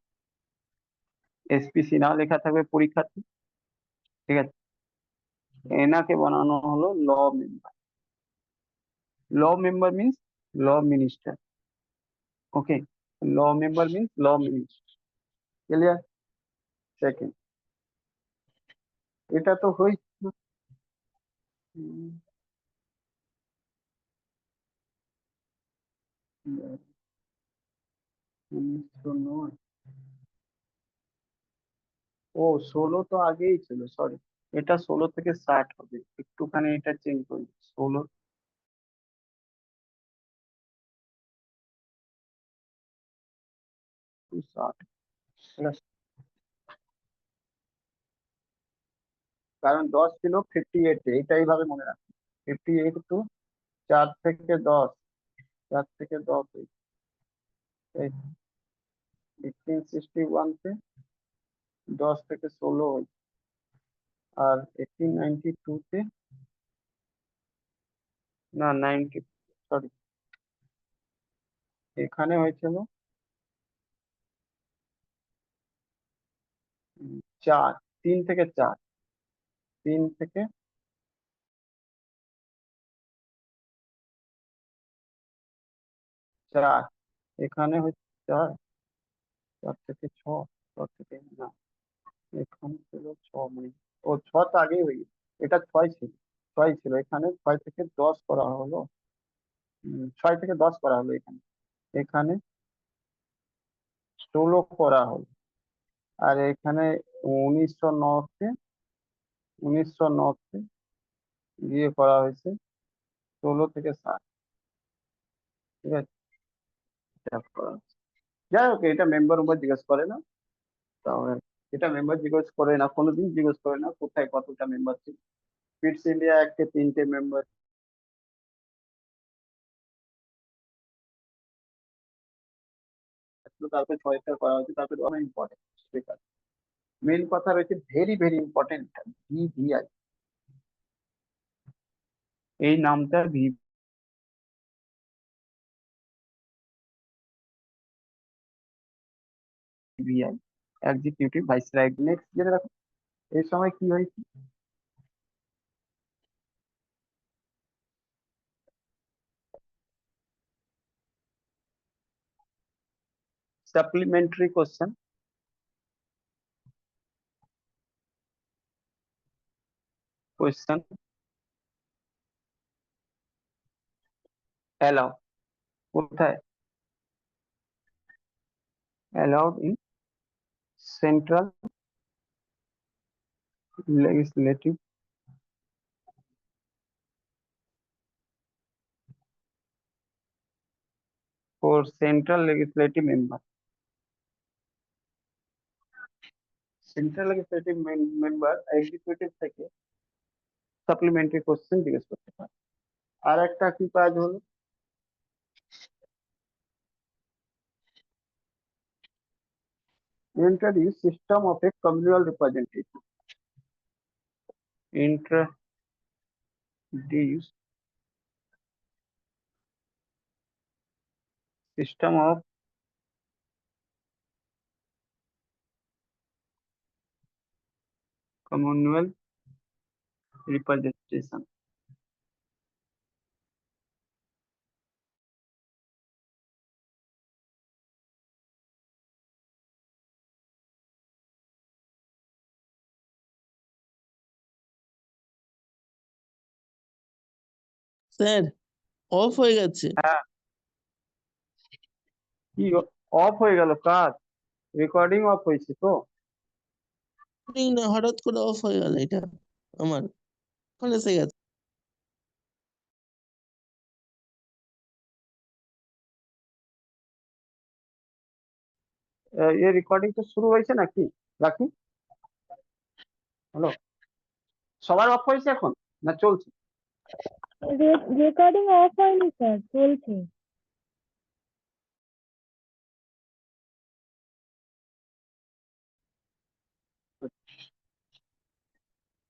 এসপি সিনহা লেখা থাকবে পরীক্ষাতে। ঠিক আছে, এনাকে বানানো হলো member. Member means law minister. Okay, member means minister. Clear? Second, এটা তো হয়েছিল 1909। ও 16 তো আগেই ছিল, সরি। এটা 16 থেকে 60 হবে, একটুখানি এটা চেঞ্জ করি। 16 to 60, কারণ 10 ছিল 58, এইটা এইভাবে মনে রাখবে। 58 to 4 থেকে 10, 4 থেকে 10 এই 1861 তে 10 থেকে 16 হয়েছে, আর 1892 তে না 90 সরি এখানে হয়েছিল 4, 3 থেকে 4, 3 থেকে 4, এখানে হচ্ছে 4, 4 থেকে 6, 6 থেকে না এখানে ছিল 6 মানে ও 6 তো আগেই হয়ে গেছে, এটা 6 ছিল, 6 ছিল এখানে, 6 থেকে 10 করা হলো, 6 থেকে 10 করা হলো এখানে, এখানে 16 করা হলো, আর এখানে 1909 তে 1909 তে ইয়ে করা হয়েছে 16 থেকে 7, ঠিক আছে, এটা করা হয়েছে। যাই হোক এটা মেম্বার জিজ্ঞেস করে না, তাহলে এটা মেম্বার জিজ্ঞেস করে না, কোনোদিন জিজ্ঞেস করে না কোথায় কতটা মেম্বার ছিল। ফিটস ইন্ডিয়া অ্যাক্টে 3টে মেম্বার, তারপরে 6টা করা হয়েছে, তারপরে অনেক ইম্পর্টেন্ট, ঠিক আছে। মেন কথা রয়েছে ভেরি ভেরি ইম্পর্টেন্ট, ভিভিআই, এই নামটা ভিভিআই, এক্সিকিউটিভ ভাইসরয়। নেক্সট যেটা দেখো, এই সময় কি হয়েছে, সাপ্লিমেন্টারি কোশ্চেন, কোশ্চেন অ্যালাউ, কোথায় allowed in central legislative for central legislative member, central legislative member executive থেকে সাপ্লিমেন্টারি কোশ্চেন জিজ্ঞেস করতে পারে। আর একটা কি কাজ হলো, introduce system of a communal representative, introduce system of communal representation, sir of হয়ে গেছে। হ্যাঁ কি অফ হয়ে গেল, কাজ রেকর্ডিং অফ হয়েছে তো, না হঠাৎ করে অফ হয়ে গেল এটা আমার, এখন এসে গেছে। এই রেকর্ডিং তো শুরু হয়েছে নাকি, রাখি, হ্যালো, সবার অফ হয়েছে এখন না চলছে? রেকর্ডিং অফ হয়নি স্যার, চলছে।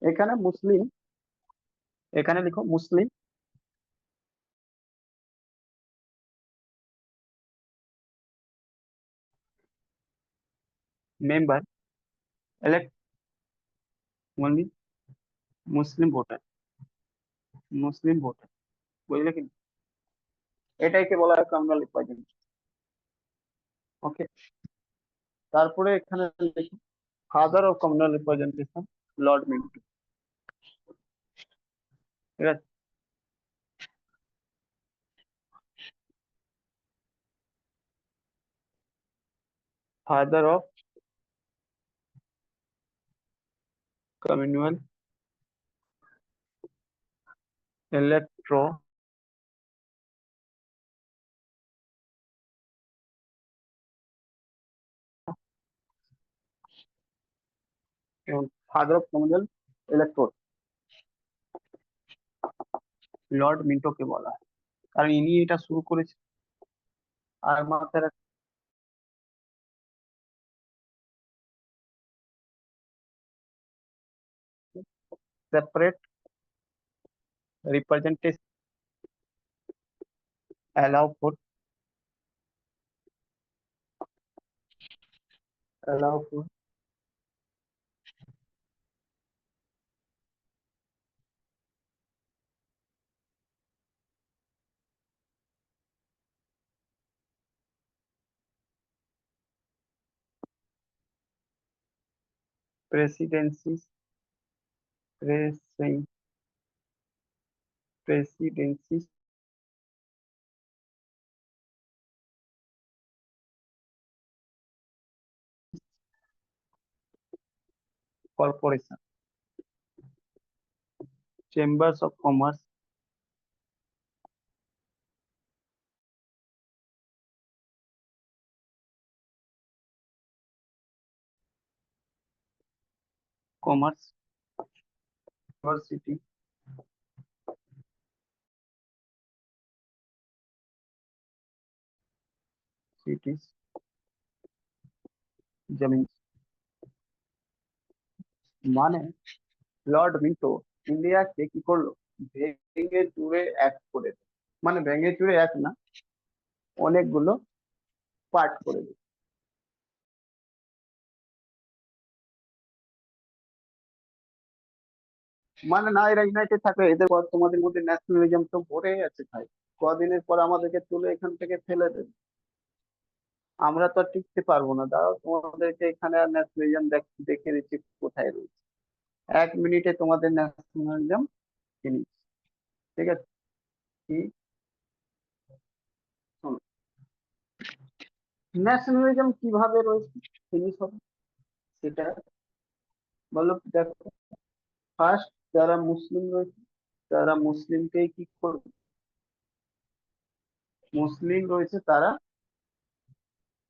এখানে মুসলিম, এখানে লিখো মুসলিম মেম্বার elect only মুসলিম ভোটার, মুসলিম ভোটার, বুঝলে কি, এটাইকে বলা হয় কমিউনাল রিপ্রেজেন্টেটিভ। ওকে, তারপরে এখানে লিখি father of communal representation Lord Minto, ঠিক আছে, ফাদার অফ কমিউনাল ইলেক্ট্রো এবং father of communal electorate Lord মিন্টোকে বলা হয়। কারণ ইনি এটা শুরু করেছে। আর মাথায় separate representation allow for presidencies presi- presidencies corporation, chambers of commerce, university, cities, জমিন। মানে লর্ড মিন্টো ইন্ডিয়াকে কি করলো, ভেঙে চুরে এক করে দিল। মানে ভেঙে চুরে এক না, অনেকগুলো পার্ট করে দিল। মানে না এরা ইউনাইটেড থাকলে এদের তোমাদের মধ্যে ন্যাশনালিজম তো ভরে আছে ভাই, কদিনের পর আমাদেরকে তুলে এখান থেকে ফেলে দেবে, আমরা তো আর টিকতে পারবো না। দাঁড়াও তোমাদেরকে এখানে আর ন্যাশনালিজম দেখে দিচ্ছি কোথায় রয়েছে। 1 মিনিটে তোমাদের ন্যাশনালিজম ফিনিশ। ঠিক আছে, কি শোনো, ন্যাশনালিজম কিভাবে রয়েছে ফিনিশ হবে সেটা বলো। দেখো, ফার্স্ট যারা মুসলিম রয়েছে তারা মুসলিমকেই কি করবে, মুসলিম রয়েছে তারা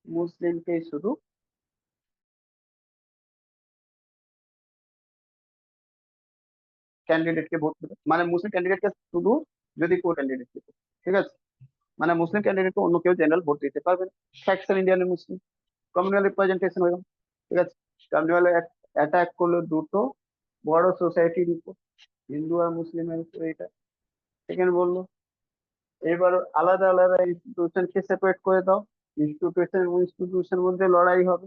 মুসলিমকেই শুধু ক্যান্ডিডেটকে ভোট দেবে। মানে মুসলিম ক্যান্ডিডেটকে শুধু, যদি কো ক্যান্ডিডেট, ঠিক আছে, মানে মুসলিম ক্যান্ডিডেটকে অন্য কেউ জেনারেল ভোট দিতে পারবে না। ফ্যাকশন ইন্ডিয়ানের মুসলিম কমিউনাল রিপ্রেজেন্টেশন হয়ে গেল। ঠিক আছে, কমিউনাল অ্যাটাক করলো দুটো বড় সোসাইটির উপর, হিন্দু আর মুসলিমের উপর। এটা সেকেন্ড বললো এবার আলাদা আলাদা ইনস্টিটিউশনকে সেপারেট করে দাও, ইনস্টিটিউশন এবং ইনস্টিটিউশনের মধ্যে লড়াই হবে।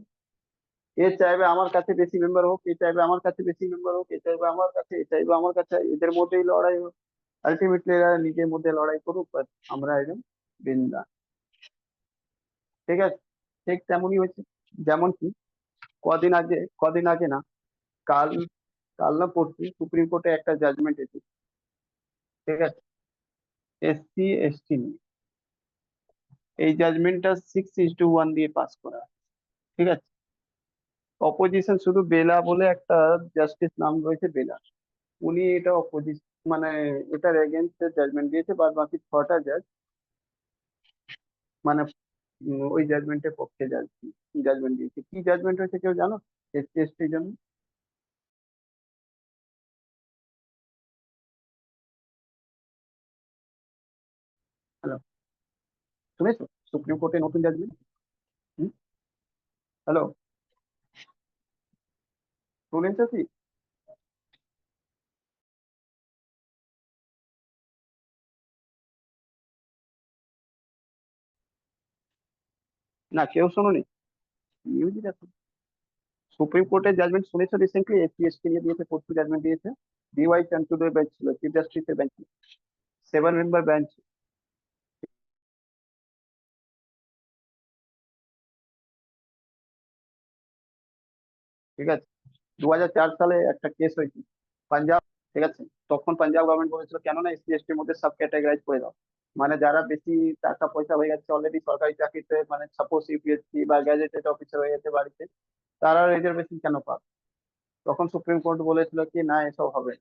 এ চাইবে আমার কাছে বেশি মেম্বার হোক, এ চাইবে আমার কাছে বেশি মেম্বার হোক, এ চাইবে আমার কাছে, এ চাইবে আমার কাছে, এদের মধ্যেই লড়াই হোক। আলটিমেটলি এরা নিজের মধ্যে লড়াই করুক, বাট আমরা একদম বিন্দা। ঠিক আছে, ঠিক তেমনই হয়েছে। যেমন কি কদিন আগে না, কাল কাল না পরশু সুপ্রিম কোর্টে একটা জাজমেন্ট এসেছে। ঠিক আছে, এসসি এসটি নিয়ে এই জাজমেন্টটা 6:1 দিয়ে পাস করা। ঠিক আছে, অপোজিশন শুধু বেলা বলে একটা জাস্টিস নাম রয়েছে, বেলা, উনি এটা অপোজিশন, মানে এটার এগেনস্টে জাজমেন্ট দিয়েছে। বাদ বাকি 6টা জাজ মানে ওই জাজমেন্টের পক্ষে জাজমেন্ট দিয়েছে। কি জাজমেন্ট হয়েছে কেউ জানো এসসি এসটির জন্য? হ্যালো, শুনেছো সুপ্রিম কোর্টে নতুন জাজমেন্ট? হ্যালো, শুনেছো কি? না কেউ শোনোনি? নিউজ দেখো। সুপ্রিম কোর্টের জাজমেন্ট শুনেছো রিসেন্টলি এসসি এসটি নিয়ে দিয়েছে, পরশু জাজমেন্ট দিয়েছে। ডিওয়াই চান্দ্রচূড়ের বেঞ্চ ছিল, চিফ জাস্টিসের বেঞ্চ, 7 মেম্বার বেঞ্চ। ঠিক আছে, 2004 সালে একটা কেস হয়েছে পাঞ্জাব। ঠিক আছে, তখন পাঞ্জাব গভর্নমেন্ট বলেছিল কেন না এসসি এসটির মধ্যে সাব ক্যাটাগরাইজ করে দাও। মানে যারা বেশি টাকা পয়সা হয়ে গেছে অলরেডি সরকারি চাকরিতে, মানে সাপোজ ইউপিএসসি বা গ্যাজেটেড অফিসার হয়ে গেছে বাড়িতে, তারা রিজার্ভেশন কেন পাবে? তখন সুপ্রিম কোর্ট বলেছিল কি না এসব হবে,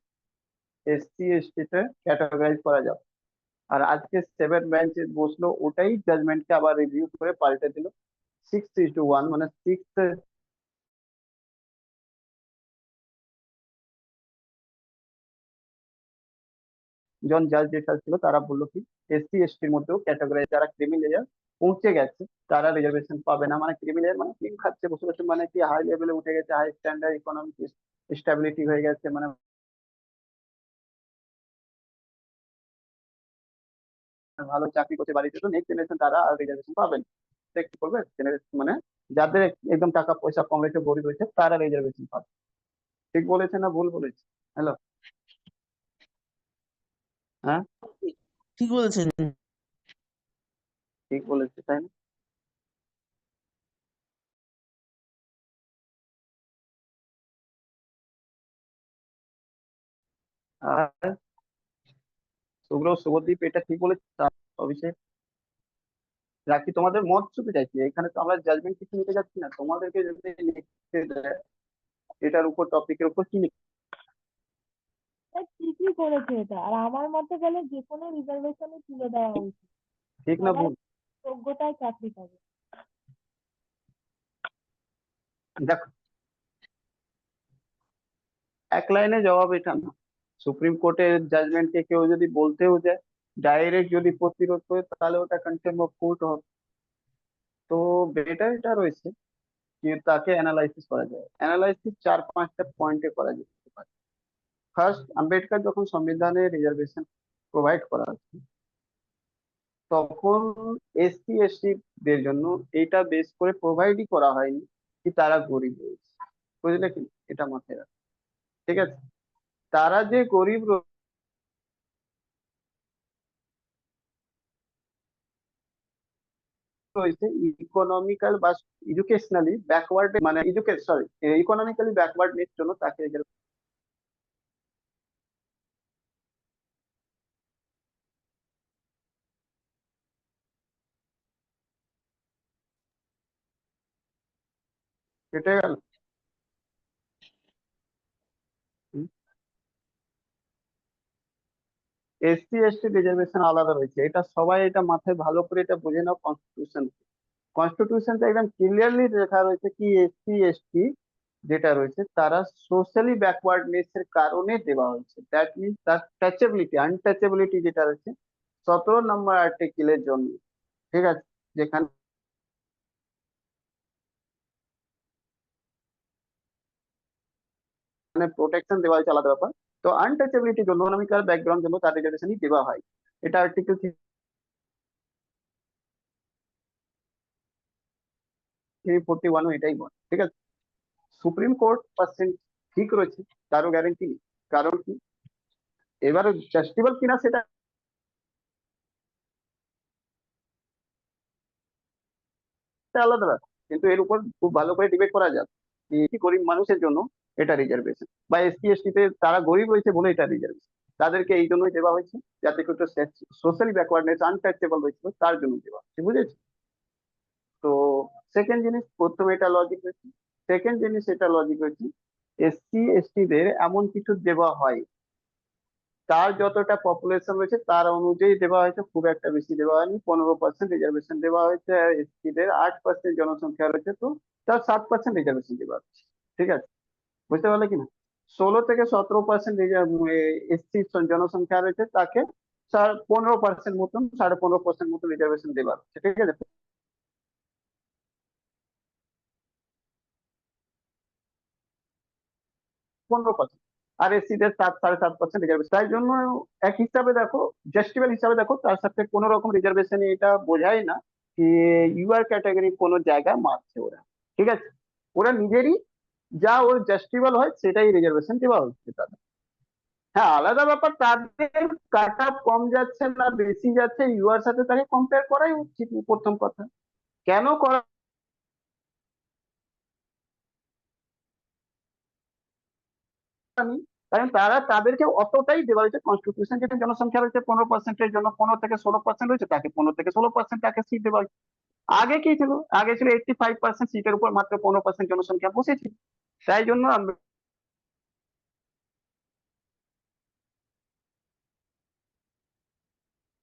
এসসি এসটি তে ক্যাটাগরাইজ করা যাবে। আর আজকে 7 বেঞ্চে বসলো, ওটাই জাজমেন্টকে আবার রিভিউ করে পাল্টে দিল। 6:1, মানে সিক্স। জন জাজ যেটা ছিল তারা বললো কি এসসি এসটির মধ্যেও ক্যাটাগরি যারা ক্রিমি লেয়ার পৌঁছে গেছে তারা রিজার্ভেশন পাবে না, মানে ক্রিমি লেয়ার মানে ক্রিম খাচ্ছে বসে বসে, মানে কি হাই লেভেলে উঠে গেছে, হাই স্ট্যান্ডার্ড ইকোনমিক স্টেবিলিটি হয়ে গেছে, মানে ভালো চাকরি করতে বাড়িতে, তো নেক্সট জেনারেশন তারা আর রিজার্ভেশন পাবেন। কি করবে জেনারেশন, মানে যাদের একদম টাকা পয়সা কম রেখে গরিব রয়েছে তারা রিজার্ভেশন পাবে। ঠিক বলেছে না ভুল বলেছে? হ্যালো, হ্যাঁ ঠিক বলেছেন। ঠিক বলেছে তাই না? আর শুভদীপ এটা ঠিক বলেছে। অভিষেক, রাখি তোমাদের মত শুনতে চাইছি, এখানে তো আমরা জাজমেন্ট কিছু নিতে যাচ্ছি না, তোমাদেরকে যদি লিখতে দেয় এটার উপর টপিকের উপর কি ঠিকই করেছে এটা, আর আমার মতে গেলে যে কোনো রিজার্ভেশনে তুলে দেওয়া উচিত। ঠিক না সবাই ভুল? যোগ্যতায় চাকরি পাবে। দেখো, এক লাইনে জবাব এটা না। সুপ্রিম কোর্টের জাজমেন্টকে কেউ যদি বলতেও যায়, ডাইরেক্ট যদি প্রতিরোধ করে তাহলে ওটা কন্টেম্প অফ কোর্ট হবে। তো বেটার এটা রয়েছে যে তাকে অ্যানালাইসিস করা যায়, অ্যানালাইসিস 4-5টা পয়েন্টে করা যেতে পারে। ফার্স্ট, আম্বেদকর যখন সংবিধানে রিজার্ভেশন প্রোভাইড করা হচ্ছে তখন এসসি এসটি দের জন্য এটা বেস করে প্রোভাইডই করা হয়নি কি তারা গরিব রয়েছে, বুঝলে কি? এটা মাথায় রাখো, ঠিক আছে? তারা যে গরিব রয়েছে, ইকোনমিক্যাল বা এডুকেশনালি ব্যাকওয়ার্ড, মানে ইকোনমিক্যালি ব্যাকওয়ার্ডনেস জন্য তাকে কেটে গেল। এসসি এসটি রিজার্ভেশন আলাদা রয়েছে, এটা সবাই এটা মাথায় ভালো করে এটা বুঝে নাও। কনস্টিটিউশনটা একদম ক্লিয়ারলি লেখা রয়েছে কি এসসি এসটি যেটা রয়েছে তারা সোশ্যালি ব্যাকওয়ার্ডনেস এর কারণে দেওয়া হয়েছে, দ্যাট মিনস তার টাচেবিলিটি আনটাচেবিলিটি যেটা রয়েছে 17 নম্বর আর্টিকেলের জন্য, ঠিক আছে? যেখানে প্রোটেকশন দেওয়া হয়েছে আলাদা ব্যাপার। তো আনটাচেবিলিটির জন্য ইকোনমিক্যাল ব্যাকগ্রাউন্ড জন্য তার রিজার্ভেশনই দেওয়া হয়, এটা আর্টিকেল 341 এটাই বলে, ঠিক আছে? সুপ্রিম কোর্ট পার্সেন্ট ঠিক রয়েছে, তারও গ্যারেন্টি নেই। কারণ কি, এবারে জাস্টিবল কিনা সেটা আলাদা ব্যাপার, কিন্তু এর উপর খুব ভালো করে ডিবেট করা যাবে কি গরিব মানুষের জন্য এটা রিজার্ভেশন, বা এসসি এসটি তে তারা গরিব রয়েছে বলে এটা রিজার্ভেশন, তাদেরকে এই জন্যই দেওয়া হয়েছে যাতে একটু সোশ্যালি ব্যাকওয়ার্ডনেস আনটাচেবল হয়েছিল তার জন্য দেওয়া হয়েছে, বুঝেছি? তো সেকেন্ড জিনিস, প্রথমে এটা লজিক হয়েছে। সেকেন্ড জিনিস এটা লজিক হয়েছে, এসসি এসটি দের এমন কিছু দেওয়া হয় তার যতটা পপুলেশন রয়েছে তার অনুযায়ী দেওয়া হয়েছে, খুব একটা বেশি দেওয়া হয়নি। 15% রিজার্ভেশন দেওয়া হয়েছে, আর এসসি দের 8% জনসংখ্যা রয়েছে, তো তার 7% রিজার্ভেশন দেওয়া হচ্ছে, ঠিক আছে? বুঝতে পারলে কিনা? 16 থেকে 17% এসসি জনসংখ্যা রয়েছে, তাকে 15% মতন, 15.5% মতন রিজার্ভেশন দেওয়া হচ্ছে, ঠিক আছে? 15%। আর এসসি দের 7-7.5% রিজার্ভেশন, তাই জন্য এক হিসাবে দেখো, জাস্টিফাইড হিসাবে দেখো, তার সাথে কোনো রকম রিজার্ভেশন এটা বোঝায় না যে ইউআর ক্যাটাগরি কোনো জায়গায় মারছে ওরা, ঠিক আছে? ওরা নিজেরই যা ওর জাস্টিফাইড হয় সেটাই রিজার্ভেশন দেওয়া হচ্ছে তাদের। হ্যাঁ, আলাদা ব্যাপার, তাদের কাট অফ কম যাচ্ছে না বেশি যাচ্ছে ইউআর সাথে তাকে কম্পেয়ার করাই উচিত, প্রথম কথা। কেন করা হয়নি? কারণ তারা তাদেরকে অতটাই দেওয়া হয়েছে, কনস্টিটিউশন যেটা জনসংখ্যা রয়েছে 15%-এর জন্য 15 থেকে 16% রয়েছে, তাকে 15 থেকে 16% তাকে সিট দেওয়া হয়েছে। আগে কি ছিল, আগে ছিল 85% সিটের উপর মাত্র 15% জনসংখ্যা বসেছিল, তাই জন্য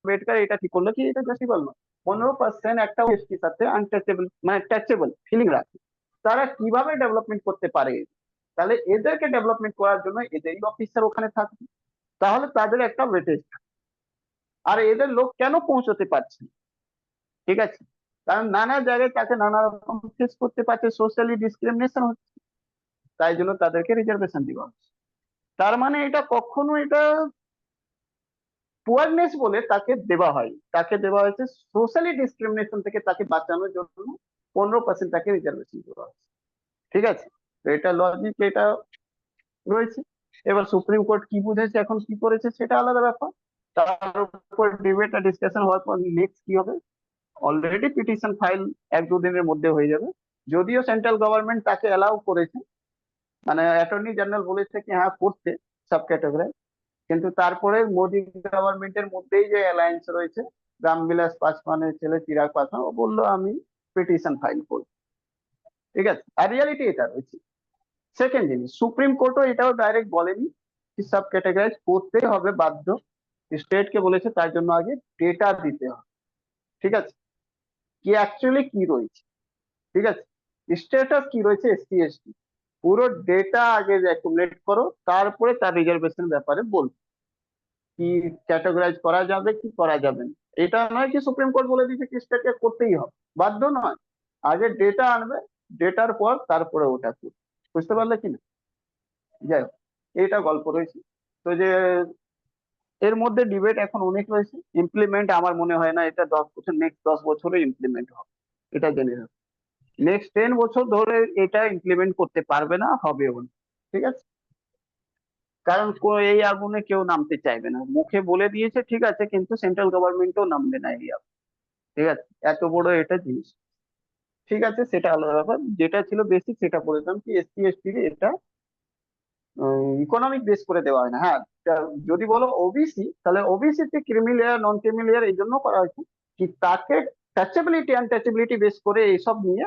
আম্বেদকর এটা ঠিক করলো কি এটা জাস্টিফাইবল নয়। 15% একটা এসটির সাথে আনটাচেবল, মানে টাচেবল ফিলিং রাখে, তারা কিভাবে ডেভেলপমেন্ট করতে পারে, তাহলে এদেরকে ডেভেলপমেন্ট করার জন্য এদেরই অফিসার ওখানে থাকবে, তাহলে তাদের একটা ওয়েটেজ, আর এদের লোক কেন পৌঁছতে পারছে না? ঠিক আছে, কারণ নানা জায়গায় তাকে নানা রকম ফেস করতে পারছে, সোশ্যালি ডিসক্রিমিনেশন হচ্ছে, তাই জন্য তাদেরকে রিজার্ভেশন দেওয়া হচ্ছে। তার মানে এটা কখনো এটা পুয়ারনেস বলে তাকে দেওয়া হয়, তাকে দেওয়া হয়েছে সোশ্যালি ডিসক্রিমিনেশন থেকে তাকে বাঁচানোর জন্য 15% তাকে রিজার্ভেশন দেওয়া হয়েছে। ঠিক আছে, তো এটা লজিক, এটা রয়েছে। এবার সুপ্রিম কোর্ট কি বুঝেছে এখন কি করেছে সেটা আলাদা ব্যাপার, তার উপর ডিবেট আর ডিসকাশন হওয়ার পর নেক্সট কি হবে। অলরেডি পিটিশন ফাইল 1-2 দিনের মধ্যে হয়ে যাবে, যদিও সেন্ট্রাল গভর্নমেন্ট তাকে অ্যালাউ করেছে, মানে অ্যাটর্নি জেনারেল বলেছে কি হ্যাঁ করতে সাব ক্যাটাগরি, কিন্তু তারপরে মোদি গভর্নমেন্টের মধ্যেই যে অ্যালায়েন্স রয়েছে, রামবিলাস পাসওয়ানের ছেলে চিরাগ পাসওয়ান ও বললো আমি পিটিশন ফাইল করব। ঠিক আছে, আর রিয়ালিটি এটা রয়েছে। সেকেন্ড জিনিস, সুপ্রিম কোর্টও এটাও ডাইরেক্ট বলেনি কি সাব ক্যাটাগরাইজ করতেই হবে বাধ্য, স্টেটকে বলেছে তার জন্য আগে ডেটা দিতে হবে। ঠিক আছে, কি অ্যাকচুয়ালি কি রয়েছে, ঠিক আছে, স্ট্যাটাস কি রয়েছে এসসি এসটি, পুরো ডেটা আগে অ্যাকুমুলেট করো, তারপরে তার রিজার্ভেশন ব্যাপারে বলবো কি ক্যাটাগরাইজ করা যাবে কি করা যাবে না। এটা নয় কি সুপ্রিম কোর্ট বলে দিয়েছে কি স্টেটকে করতেই হবে, বাধ্য নয়, আগে ডেটা আনবে, ডেটার পর তারপরে ওটা করবে। বুঝতে পারলে কি না? যাই হোক, এইটা গল্প রয়েছে। তো যে এর মধ্যে ডিবেট এখন অনেক রয়েছে, ইমপ্লিমেন্ট আমার মনে হয় না এটা 10 বছর, নেক্সট 10 বছরে ইমপ্লিমেন্ট হবে, এটা জেনে রাখো। নেক্সট 10 বছর ধরে এটা ইমপ্লিমেন্ট করতে পারবে না, হবেও না। ঠিক আছে, কারণ এই আগুনে কেউ নামতে চাইবে না, মুখে বলে দিয়েছে ঠিক আছে, কিন্তু সেন্ট্রাল গভর্নমেন্টও নামবে না এই আগুন। ঠিক আছে, এত বড় এটা জিনিস। ঠিক আছে, সেটা আলাদা ব্যাপার, যেটা ছিল বেসিক সেটা বলেছিলাম কি এসসি এসটি এটা ইকোনমিক বেস করে দেওয়া হয় না। হ্যাঁ, যদি বলো ওবিসি, তাহলে ওবিসি তে ক্রিমিলেয়ার নন ক্রিমিলেয়ার এই জন্য করা হয়েছে কি তাকে টাচেবিলিটি আনটাচেবিলিটি বেস করে এইসব নিয়ে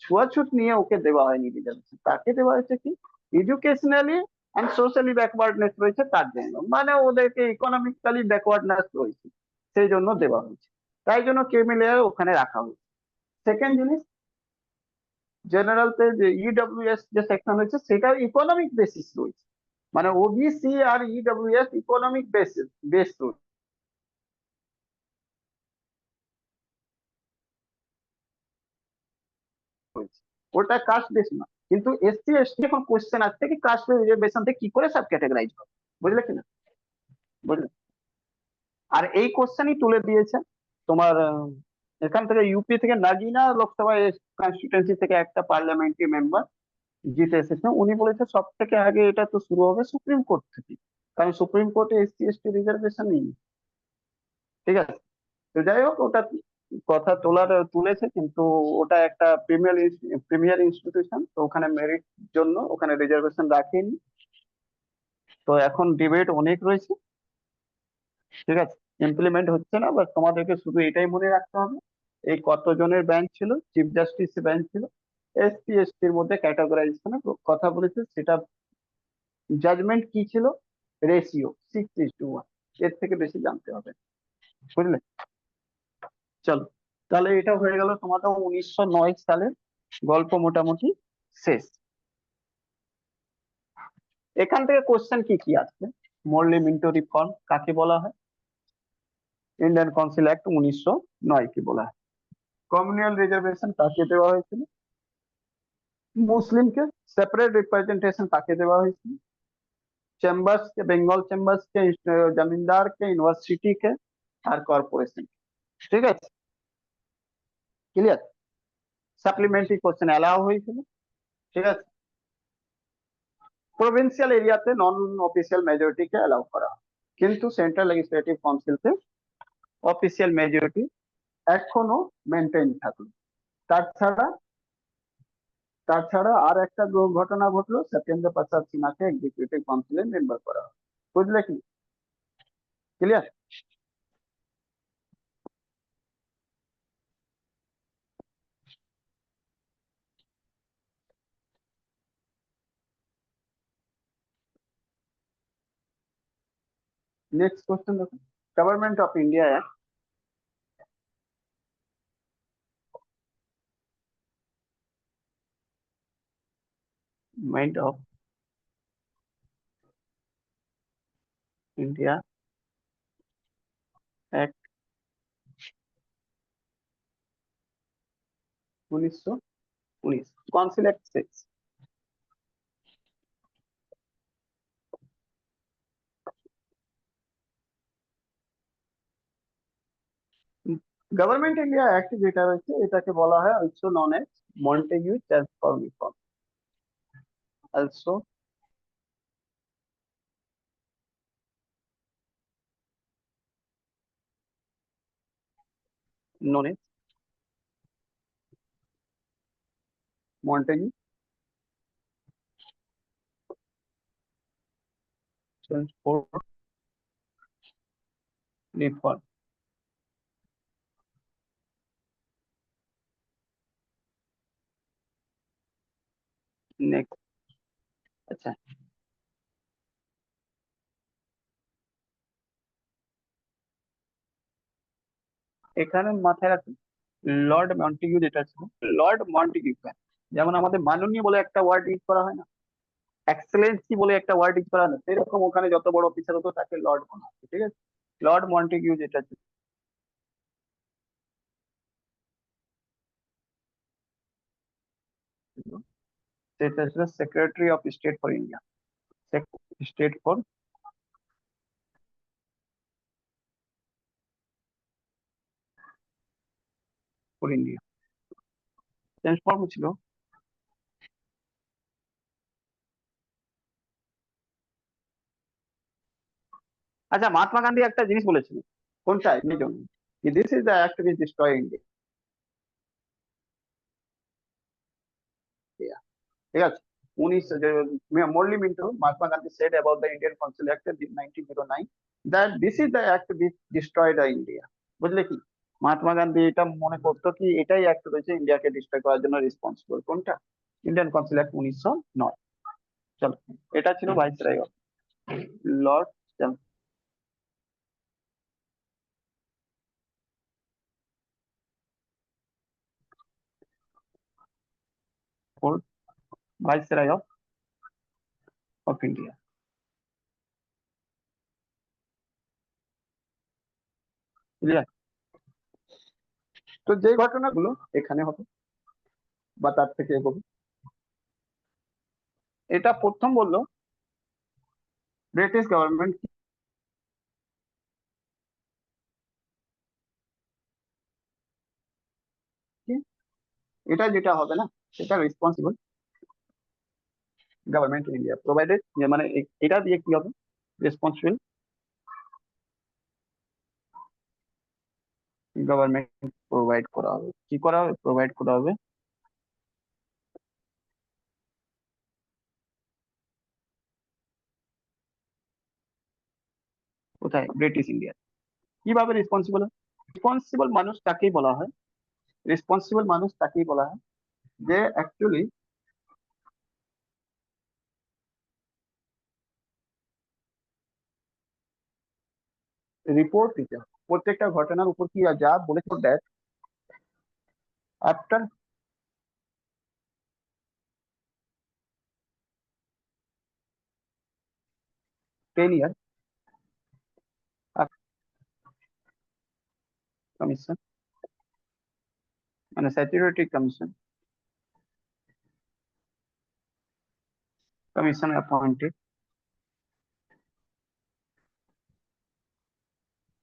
ছুয়াছুত নিয়ে ওকে দেওয়া হয়নি রিজার্ভেশন, তাকে দেওয়া হয়েছে কি এডুকেশনালি অ্যান্ড সোশ্যালি ব্যাকওয়ার্ডনেস রয়েছে তার জন্য, মানে ওদেরকে ইকোনমিক্যালি ব্যাকওয়ার্ডনেস রয়েছে সেই জন্য দেওয়া হয়েছে, তাই জন্য ক্রিমিলেয়ার ওখানে রাখা হয়েছে। সেকেন্ড জিনিস, জেনারেল তে যে ইডব্লিউএস যে সেকশন রয়েছে সেটা ইকোনমিক বেসিস রয়েছে, মানে ওবিসি আর ইডব্লিউএস ইকোনমিক বেসিস বেস রয়েছে। ওটা কাস্ট বেস না, কিন্তু এসসি এসটি এখন কোশ্চেন আসছে কি কাস্ট রিজার্ভেশন থেকে কি করে সাব ক্যাটাগরাইজ হবে, বুঝলে কিনা? বুঝলে, আর এই কোশ্চেনই তুলে দিয়েছে তোমার এখান থেকে ইউপি থেকে নাগিনা লোকসভা কনস্টিটিউয়েন্সি থেকে একটা পার্লামেন্টারি মেম্বার জিতে এসেছে, উনি বলেছে সব থেকে আগে এটা তো শুরু হবে সুপ্রিম কোর্ট থেকে, কারণ সুপ্রিম কোর্টে এসসি এসটি রিজার্ভেশন নেই। ঠিক আছে, তো যাই হোক ওটা কথা তুলেছে, কিন্তু ওটা একটা প্রিমিয়ার ইনস্টিটিউশন, তো ওখানে মেরিট জন্য ওখানে রিজার্ভেশন রাখেনি। তো এখন ডিবেট অনেক রয়েছে। ঠিক আছে, ইমপ্লিমেন্ট হচ্ছে না, বাট তোমাদেরকে শুধু এটাই মনে রাখতে হবে এই কতজনের বেঞ্চ ছিল, চিফ জাস্টিস বেঞ্চ ছিল, এসসি এসটির মধ্যে ক্যাটাগরাইজেশনের কথা বলেছে, সেটা জাজমেন্ট কি ছিল, রেশিও 6:1, এর থেকে বেশি জানতে হবে। বুঝলে, চলো, তাহলে এটা হয়ে গেল তোমাদের 1909 সালের গল্প মোটামুটি শেষ। এখান থেকে কোশ্চেন কি কি আসছে, মোরলি মিন্টো রিফর্ম কাকে বলা হয়, ইন্ডিয়ান কাউন্সিল অ্যাক্ট 1909 কি বলা হয়, কমিউনাল রিজার্ভেশন কাকে দেওয়া হয়েছিল, মুসলিমকে সেপারেট রিপ্রেজেন্টেশন কাকে দেওয়া হয়েছিল, চেম্বার্स के বেঙ্গল চেম্বার্স के জমিদার के ইউনিভার্সিটি के আর কর্পোরেশন। ঠিক আছে, ক্লিয়ার, সাপ্লিমেন্টারি কোশ্চেন অ্যালাউ হয়েছিল। ঠিক আছে, প্রভিন্সিয়াল এরিয়াতে নন অফিসিয়াল মেজরিটিকে অ্যালাউ করা হয়, কিন্তু সেন্ট্রাল লেজিসলেটিভ কাউন্সিলতে অফিসিয়াল মেজরিটি এখনো মেনটেন থাকলো। তাছাড়া তাছাড়া আর একটা ঘটনা ঘটলো, সত্যেন্দ্র প্রসাদ সিনহাকে এক্সিকিউটিভ কাউন্সিলের মেম্বার করা হয়। বুঝলে কি, ক্লিয়ার? नेक्स्ट क्वेश्चन देखो, government of India act, government of India act 1919 council act 6। Government India act যেটা রয়েছে এটাকে বলা হয় also known as Montague transform reform, also known as Montague Transform Reform। Next, আচ্ছা এখানে মাথায় রাখুন লর্ড মন্টেগু যেটা ছিল, লর্ড মন্টেগু প্ল্যান, যেমন আমাদের মাননীয় বলে একটা ওয়ার্ড ইউজ করা হয় না, এক্সেলেন্সি বলে একটা ওয়ার্ড ইউজ করা হয় না, সেরকম ওখানে যত বড় অফিসার হতো তাকে লর্ড বলা হতো, ঠিক আছে। লর্ড মন্টেগু যেটা ছিল সেটা ছিল secretary of state for India, state for India. Transform ছিল আচ্ছা মহাত্মা গান্ধী একটা জিনিস বলেছিলেন, কোনটা এই জন্য, this is the act which destroy India, ঠিক আছে। উনিশ morally Mintu Mahatma Gandhi said about the Indian Council Act in 1909 that this is the act which destroyed the India, বুঝলে কি, মহাত্মা গান্ধী এটা মনে করতো কি এটাই অ্যাক্ট রয়েছে ইন্ডিয়াকে ডিস্ট্রয় করার জন্য রেসপন্সিবল, কোনটা, ইন্ডিয়ান কাউন্সিল অ্যাক্ট 1909। চলো এটা ছিল viceroy Lord Chelmsford, viceroy of India, clear. তো যে ঘটনাগুলো এখানে হবে বা তার থেকে এগোবে, এটা প্রথম বললো ব্রিটিশ গভর্নমেন্ট এটা যেটা হবে না সেটা রেসপন্সিবল গভর্নমেন্ট ইন্ডিয়া প্রোভাইডেড, মানে এটা দিয়ে কি হবে, রেসপন্সিবল গভর্নমেন্ট প্রোভাইড করা হবে, কি করা হবে, প্রোভাইড করা হবে কোথায়, ব্রিটিশ ইন্ডিয়া। কিভাবে রেসপন্সিবল, রেসপন্সিবল মানুষ তাকেই বলা হয়, রেসপন্সিবল মানুষ তাকেই বলা হয় যে অ্যাকচুয়ালি রিপোর্ট দিতে হবে প্রত্যেকটা ঘটনার উপর কি যা বলেছে দ্যাট আফটার 10 years কমিশন, মানে স্যাচুরেটি commission appointed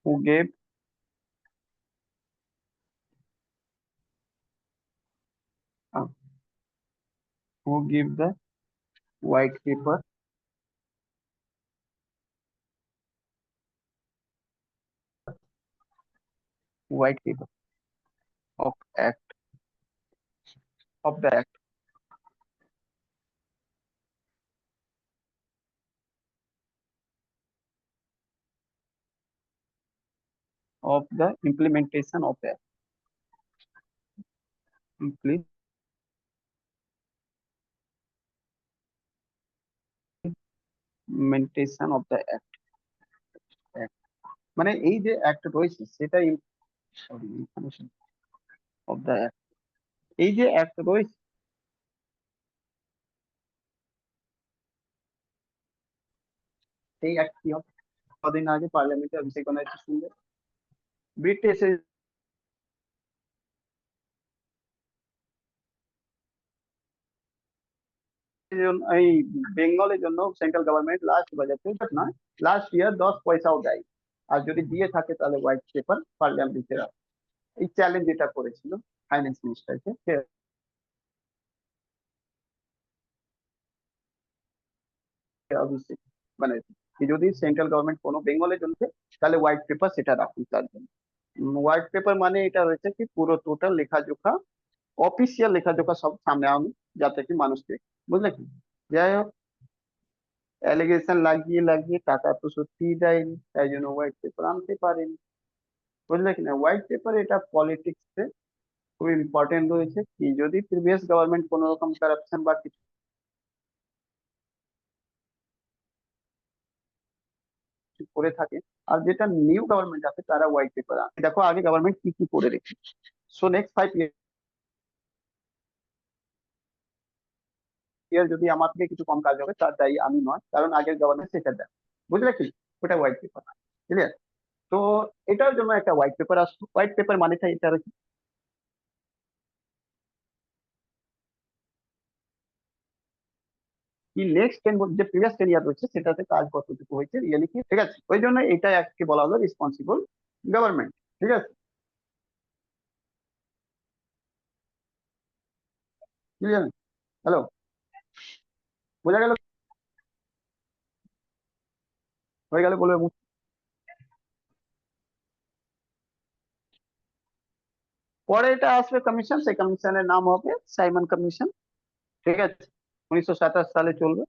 who gave uh, who give the white paper white paper of act of the act of the implementation of the implementation of the act, মানে এই যে অ্যাক্ট রয়েছে সেটা sorry information of the act, এই যে act রয়েছে সেই act কি হবে, কদিন আগে পার্লামেন্টে অভিষেক ব্যানার্জি শুনলেন ব্রিটিশ এই বেঙ্গলের জন্য সেন্ট্রাল গভর্নমেন্ট লাস্ট বাজেট না, লাস্ট ইয়ার 10 পয়সাও দেয়, আর যদি দিয়ে থাকে তাহলে হোয়াইট পেপার পার্লামেন্টে রাখে। এই চ্যালেঞ্জ যেটা করেছিল ফাইন্যান্স মিনিস্টারকে, অভিষেক ব্যানার্জি, কি যদি সেন্ট্রাল গভর্নমেন্ট কোনো বেঙ্গলের জন্য তাহলে হোয়াইট পেপার সেটা রাখুন তার জন্য। হোয়াইট পেপার মানে এটা রয়েছে কি পুরো টোটাল লেখাজোখা, অফিসিয়াল লেখাজোখা সব সামনে আনুন, যাতে কি মানুষকে, বুঝলে কি। যাই হোক, অ্যালিগেশন লাগিয়ে লাগিয়ে টাকা তো সত্যিই দেয়নি, তাই জন্য হোয়াইট পেপার আনতে পারেনি, বুঝলে কি না। হোয়াইট পেপার এটা পলিটিক্সে খুব ইম্পর্টেন্ট রয়েছে, কি যদি প্রিভিয়াস গভর্নমেন্ট কোনো রকম কারাপশন বা কিছু করে থাকে, আর যেটা নিউ গভর্নমেন্ট আছে তারা হোয়াইট পেপার আনে। দেখো আগে গভর্নমেন্ট কি কি করে রেখেছে। সো নেক্সট 5 ইয়ার যদি আমার থেকে কিছু কম কাজ হবে তার দায়ী আমি নয়, কারণ আগের গভর্নমেন্ট সেটা দেয়, বুঝলে কি। ওটা হোয়াইট পেপার, ক্লিয়ার। তো এটার জন্য একটা হোয়াইট পেপার আসতো। হোয়াইট পেপার মানেটা এটা কি, নেক্সট 10 যে প্রিভিয়াস 10 ইয়ার রয়েছে সেটাতে কাজ কতটুকু হয়েছে রিয়েলি কি, ঠিক আছে। ওই জন্য এটা এককে বলা হলো রেসপন্সিবল গভর্নমেন্ট, ঠিক আছে, ক্লিয়ার। হ্যালো, বোঝা গেল, হয়ে গেলে বলবে পরে এটা আসবে কমিশন, সেই কমিশনের নাম হবে সাইমন কমিশন, ঠিক আছে। 1927 সালে চলবে।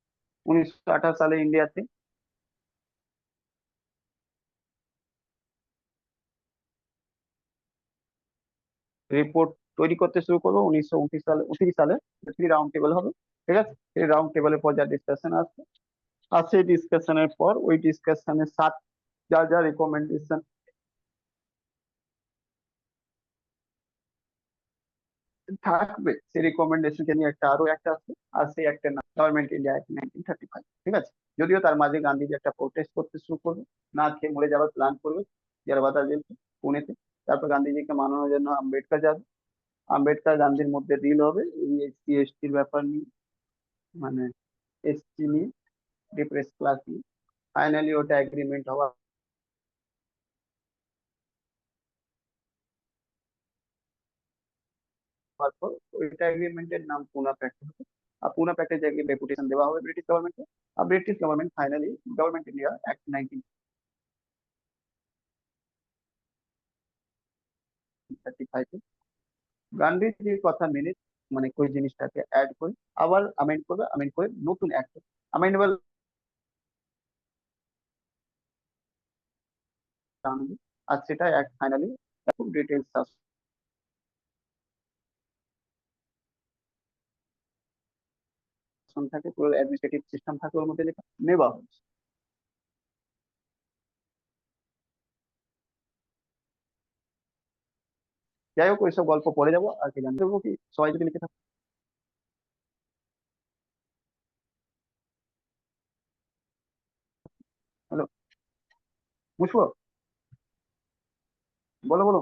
1928 সালে ইন্ডিয়াতে রিপোর্ট তৈরি করতে শুরু করবো। 1929 সালে 29 সালে রাউন্ড টেবিল হবে, ঠিক আছে। এই রাউন্ড টেবিলের পর যা ডিসকাশন আসবে, আর সেই ডিসকাশনের পর ওই ডিসকাশনের সাথে যা যা রিকমেন্ডেশন থাকবে, সেই রিকমেন্ডেশন কে নিয়ে একটা আরো একটা আছে, আর সেই একটা নাম গভর্নমেন্ট ইন্ডিয়া অ্যাক্ট 1935, ঠিক আছে। যদিও তার মাঝে গান্ধীজি একটা প্রোটেস্ট করতে শুরু করবে, না খেয়ে মরে যাওয়ার প্ল্যান করবে ইয়ারবাদা জেলতে, পুনেতে। তারপর গান্ধীজিকে মানানোর জন্য আম্বেদকর যাবে, আম্বেদকর গান্ধীর মধ্যে ডিল হবে এই এসসি এসটির ব্যাপার নিয়ে, মানে এসটি নিয়ে, ডিপ্রেস ক্লাস নিয়ে। ফাইনালি ওটা এগ্রিমেন্ট হওয়ার পর ওইটা এগ্রিমেন্টের নাম পুনা প্যাক্ট হবে। আর পুনা প্যাক্টে যে রেপুটেশন দেওয়া হবে ব্রিটিশ গভর্নমেন্টকে, আর British government finally government India act 1935 গান্ধীজির কথা মেনে, মানে ওই জিনিসটাকে অ্যাড করে আবার আমেন্ড করবে, আমেন্ড করে নতুন অ্যাক্ট আমেন্ডেবল আনবে। আর সেটা অ্যাক্ট ফাইনালি খুব ডিটেলস শাসন থাকে, পুরো অ্যাডমিনিস্ট্রেটিভ সিস্টেম থাকে ওর মধ্যে লেখা, নেওয়া হয়েছে। যাই হোক ওইসব গল্প পড়ে যাবো, আর কি জানতে কি সবাই যদি লিখে থাকে। হ্যালো, বুঝবো, বলো বলো,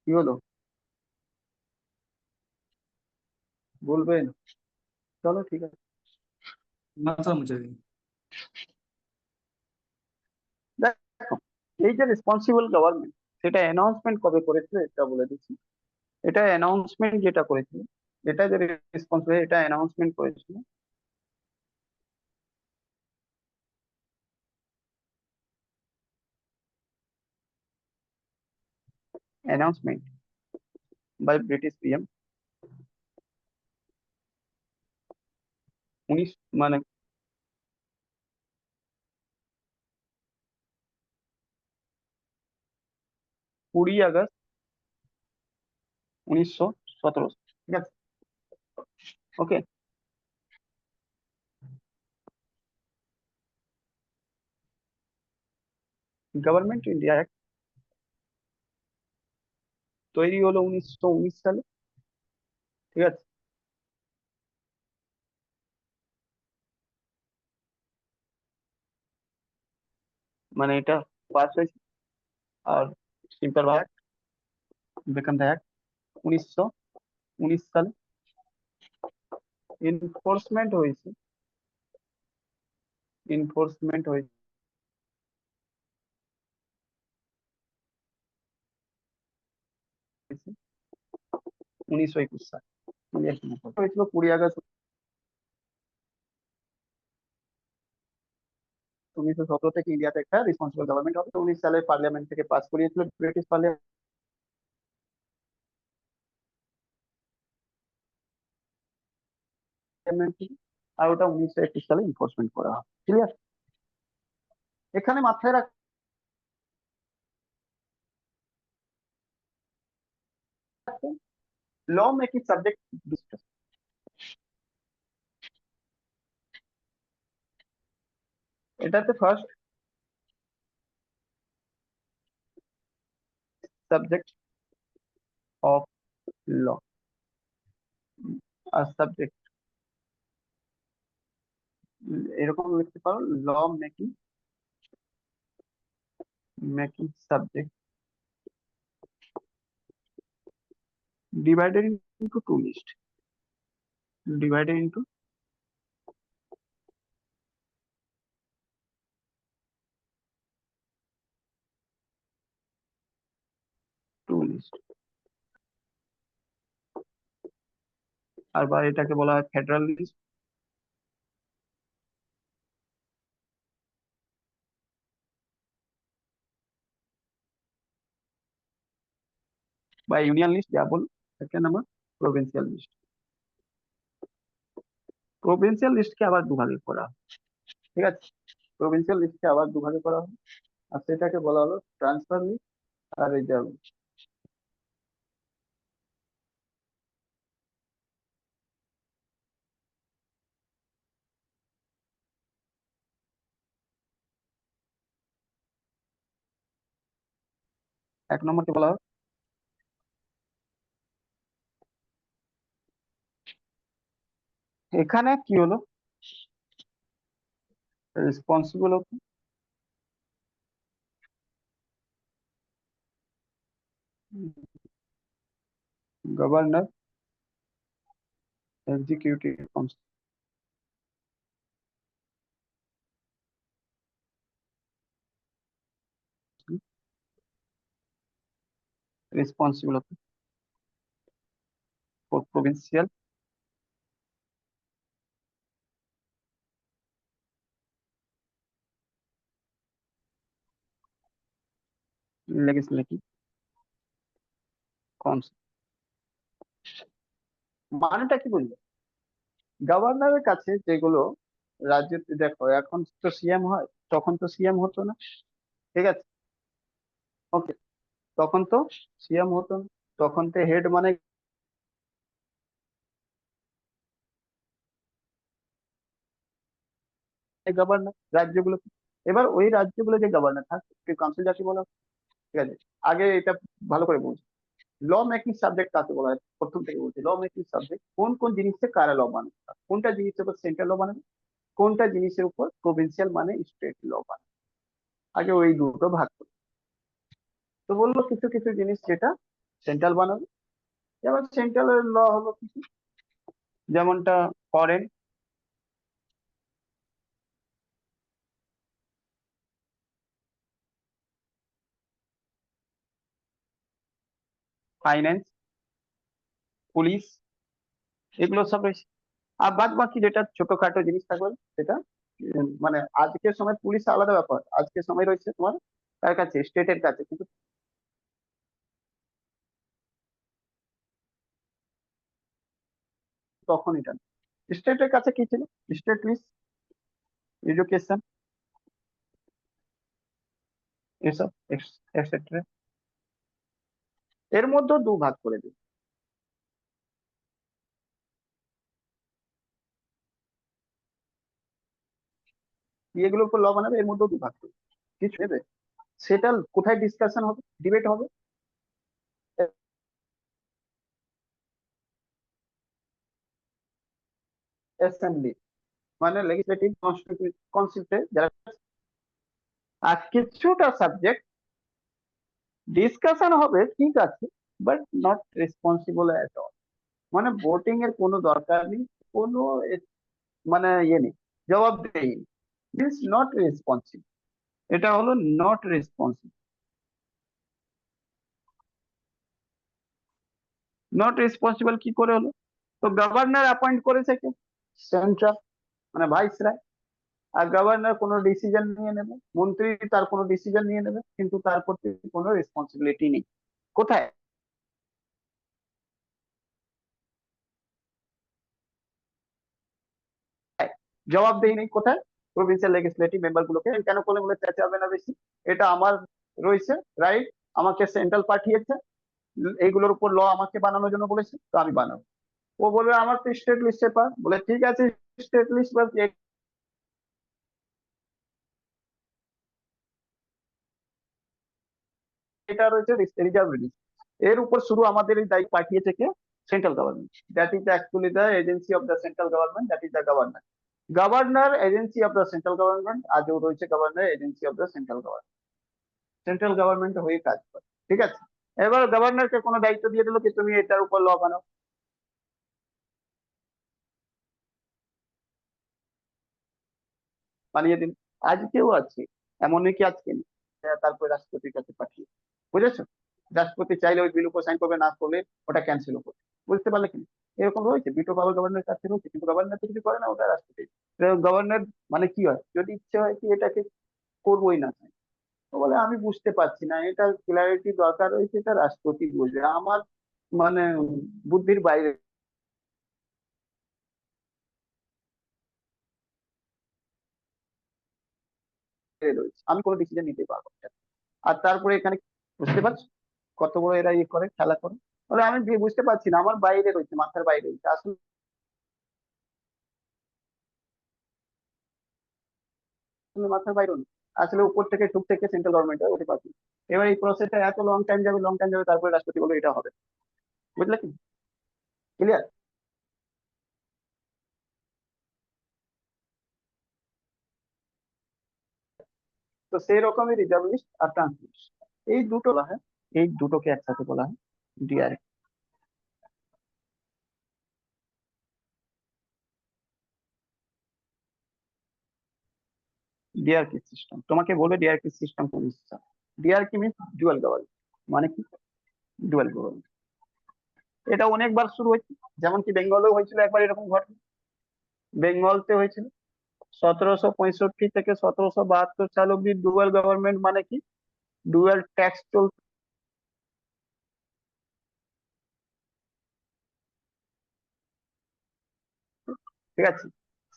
কি হলো, বলবেন? চলো ঠিক আছে। মাথা মুছে দিন। দেখো, এই যে রেসপন্সিবল গভর্নমেন্ট, সেটা অ্যানাউন্সমেন্ট কবে করেছিল এটা বলে দিচ্ছি। এটা অ্যানাউন্সমেন্ট যেটা করেছিল, এটা যে রেসপন্সিবল, এটা অ্যানাউন্সমেন্ট করেছিল অ্যানাউন্সমেন্ট বাই ব্রিটিশ পিএম 19 মানে 20 আগস্ট 1917, ঠিক আছে, ওকে। গভর্নমেন্ট ইন্ডিয়া অ্যাক্ট তৈরি হলো 1919 সালে, ঠিক আছে। মানে এটা পাস হয়েছে। আর simple act became the act 1919 সালে। এনফোর্সমেন্ট হয়েছে এনফোর্সমেন্ট হয়েছে 1921 সালে। হয়েছিল 20 আগস্ট 1917 থেকে ইন্ডিয়াতে একটা রেসপন্সিবল গভর্নমেন্ট হবে। 19 সালে পার্লামেন্ট থেকে পাস করিয়েছিল ব্রিটিশ পার্লামেন্ট। আর ওটা 1921 সালে এনফোর্সমেন্ট করা হয়। ক্লিয়ার? এখানে মাথায় রাখবেন ল মেকিং সাবজেক্ট ডিসকাস। এটাতে ফার্স্ট সাবজেক্ট অফ ল আর সাবজেক্ট এরকম লিখতে পারো, law making making subject divided into two list, divided into two list। আর বা এটাকে বলা হয় ফেডারাল লিস্ট বা ইউনিয়ন লিস্ট, যা বল second number provincial list. Provincial লিস্টকে আবার দুভাগে করা হয়, ঠিক আছে? প্রভিন্সিয়াল লিস্টকে আবার দুভাগে করা হয়, আর সেটাকে বলা হলো ট্রান্সফার লিস্ট আর রিজার্ভ লিস্ট। এক নম্বরকে বলা হয় এখানে কি হলো responsible of governor executive council, responsible for provincial legislative council। মানেটা কি বলবো, গভর্নরের কাছে যেগুলো রাজ্যে, দেখো এখন তো সিএম হয়, তখন তো সিএম হতো না, ঠিক আছে? ওকে, তখন তো সিএম হতো না, তখন তো হেড মানে গভর্নর রাজ্যগুলো। এবার ওই রাজ্যগুলো যে গভর্নর থাকে কাউন্সিল যাকে বলা হয়, ঠিক আছে? আগে এটা ভালো করে বলছি, ল মেকিং সাবজেক্ট কাকে বলা হয় প্রথম থেকে বলছি। ল মেকিং সাবজেক্ট কোন কোন জিনিসে কারা ল বানাবে, কোনটা জিনিসের উপর সেন্ট্রাল ল বানাবে, কোনটা জিনিসের উপর প্রভিন্সিয়াল মানে স্টেট ল বানাবে। আগে ওই দুটো ভাগ করবে। তো বলবো কিছু কিছু জিনিস যেটা সেন্ট্রাল বানাবে, যেমন সেন্ট্রাল ল হলো কিছু, যেমনটা ফরেন, ফাইন্যান্স, পুলিশ, এগুলো সব রয়েছে। আর বাদ বাকি যেটা ছোটখাটো জিনিস থাকবে সেটা মানে আজকের সময় পুলিশ আলাদা ব্যাপার, আজকের সময় রয়েছে তোমার তার কাছে স্টেটের কাছে, কিন্তু তখন এটা স্টেটের কাছে কি ছিল, স্টেট পুলিশ, এডুকেশন, এসব এক্সেট্রা। এর মধ্যে দু ভাগ করে দিই, এগুলোর উপর ল বানাবে, এর মধ্যে দু ভাগ করে কিছু নেবে। সেটা কোথায় ডিসকাশন হবে, ডিবেট হবে, অ্যাসেম্বলি মানে লেজিসলেটিভ কনস্টিটিউটিভ কাউন্সিলে, যারা আর কিছুটা সাবজেক্ট ডিসকাশন হবে, ঠিক আছে, but not responsible at all. মানে ভোটিং এর কোনো দরকার নেই, কোনো মানে ইয়ে নেই, জবাবদেহি মিনস নট রেসপন্সিবল। এটা হলো নট রেসপন্সিবল। নট রেসপন্সিবল কি করে হলো? তো গভর্নর অ্যাপয়েন্ট করেছে কে? সেন্ট্রাল, মানে ভাইসরয়। আর গভর্নর কোনো ডিসিশন নিয়ে নেবে, মন্ত্রী তার কোনো ডিসিশন নিয়ে নেবে, কিন্তু তার প্রতি কোনো রেসপন্সিবিলিটি নেই। কোথায়? জবাবদেহি নেই কোথায়? প্রভিন্সিয়াল লেজিসলেটিভ মেম্বার গুলোকে। কেন করলে বলে চেঁচাবে না বেশি, এটা আমার রয়েছে রাইট, আমাকে সেন্ট্রাল পাঠিয়েছে, এইগুলোর উপর ল আমাকে বানানোর জন্য বলেছে, তো আমি বানাবো। ও বলবে আমার তো স্টেট লিস্ট পেপার, বলে ঠিক আছে স্টেট লিস্ট এটা রয়েছে রিজার্ভ লিস্ট, এর উপর শুরু আমাদের এই দায়িত্ব পাঠিয়েছে কে? Central government. That is actually the agency of the central government, that is the governor. Governor agency of the central government, আজও রয়েছে governor agency of the central government, central government হয়ে কাজ করে। ঠিক আছে, এবার গভর্নরকে কোনো দায়িত্ব দিয়ে দিল কি তুমি এটার উপর ল বানাও, বানিয়ে দিন। আজকেও আছে, এমন কি আজকে নেই, তারপরে রাষ্ট্রপতির কাছে পাঠিয়ে, বুঝেছো? রাষ্ট্রপতি চাইলে ওই বিল উপর সাইন করবে, না করলে ওটা ক্যান্সেল করবে। বুঝতে পারলে কি? এরকম রয়েছে, বিটো পাওয়ার গভর্নরের কাছে রয়েছে, কিন্তু গভর্নর তো কিছু করে না, ওটা রাষ্ট্রপতি। গভর্নর মানে কি হয়, যদি ইচ্ছে হয় কি এটাকে করবোই না, তো বলে আমি বুঝতে পারছি না, এটা ক্লারিটি দরকার রয়েছে, এটা রাষ্ট্রপতি বুঝবে, আমার মানে বুদ্ধির বাইরে রয়েছে, আমি কোনো ডিসিশন নিতে পারবো না। আর তারপরে এখানে বুঝতে পারছো কত বড় এরা ইয়ে করে, খেলা করে। বলে আমি বুঝতে পারছি না, আমার বাইরে রয়েছে, মাথার বাইরে রয়েছে, আসলে মাথার বাইরে না, আসলে উপর থেকে টুক থেকে সেন্ট্রাল গভর্নমেন্ট ওঠে পারছি। এবার এই প্রসেসটা এত লং টাইম যাবে, লং টাইম যাবে, তারপরে রাষ্ট্রপতি বলবে এটা হবে। বুঝলে কি? ক্লিয়ার? তো সেই রকমই রিজার্ভ লিস্ট আর ট্রান্সলিস্ট, এই দুটো বলা হয়, এই দুটোকে একসাথে বলা হয় ডিআর। ডিআরকি সিস্টেম তোমাকে বলবে, ডিআরকি সিস্টেম কোন system? Diarchy means dual government. মানে কি? Dual government. এটা অনেকবার শুরু হয়েছে, যেমন কি বেঙ্গলেও হয়েছিল একবার এরকম ঘটনা। বেঙ্গলতে হয়েছিল 1765 থেকে 1772 সাল অব্দি ডুয়াল গভর্নমেন্ট। মানে কি? ডুয়াল ট্যাক্স চলত। ঠিক আছে,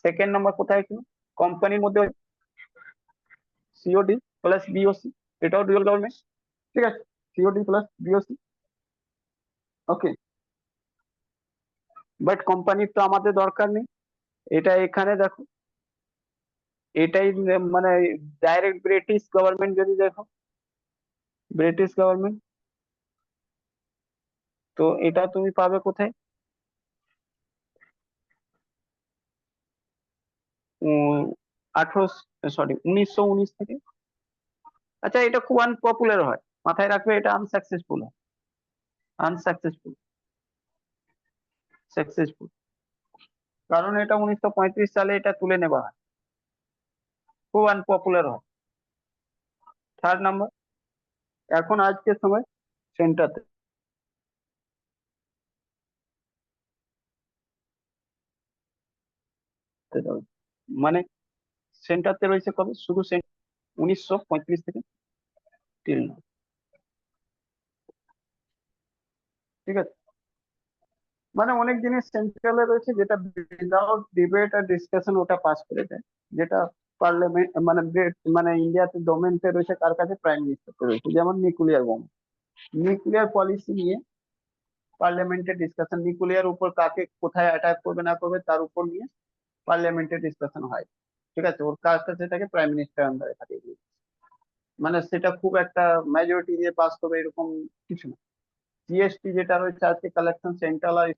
সেকেন্ড নাম্বার কোথায় ছিল? কোম্পানির মধ্যে সিওডি প্লাস বিওসি, এটাও ডুয়াল গভর্নমেন্ট। ঠিক আছে, COD plus BOC, okay. But কোম্পানির তো আমাদের দরকার নেই, এটা এখানে দেখো, এটাই মানে ডাইরেক্ট ব্রিটিশ গভর্নমেন্ট। যদি দেখো ব্রিটিশ গভর্নমেন্ট, তো এটা তুমি পাবে কোথায়? 1919 থেকে। আচ্ছা, এটা খুব আনপপুলার হয়, মাথায় রাখবে, এটা আনসাকসেসফুল হয়, আনসাকসেসফুল, সাকসেসফুল, কারণ এটা 1935 সালে এটা তুলে নেওয়া হয়, খুব আনপপুলার হয়। থার্ড নাম্বার, এখন আজকের সময় সেন্টারতে মানে সেন্টারতে রয়েছে কবে? শুধু 1935 থেকে টিল now। ঠিক আছে, মানে অনেক জিনিস সেন্ট্রালে রয়েছে যেটা উইদাউট ডিবেট আর ডিসকাশন ওটা পাস করে দেয়, যেটা পার্লামেন্ট মানে মানে ইন্ডিয়াতে ডোমেনতে রয়েছে কার কাছে? প্রাইম মিনিস্টার রয়েছে। যেমন নিউক্লিয়ার বোম, নিউক্লিয়ার পলিসি নিয়ে পার্লামেন্টে ডিসকাশন, নিউক্লিয়ার উপর কাকে কোথায় অ্যাটাক করবে না করবে তার উপর নিয়ে পার্লামেন্টে ডিসকাশন হয়। ঠিক আছে, ওর কাজটা সেটাকে প্রাইম মিনিস্টার আন্ডারে থাকে। মানে সেটা খুব একটা মেজরিটি দিয়ে পাস করবে এরকম কিছু না। জিএসটি যেটা রয়েছে আজকে, কালেকশন সেন্ট্রাল আর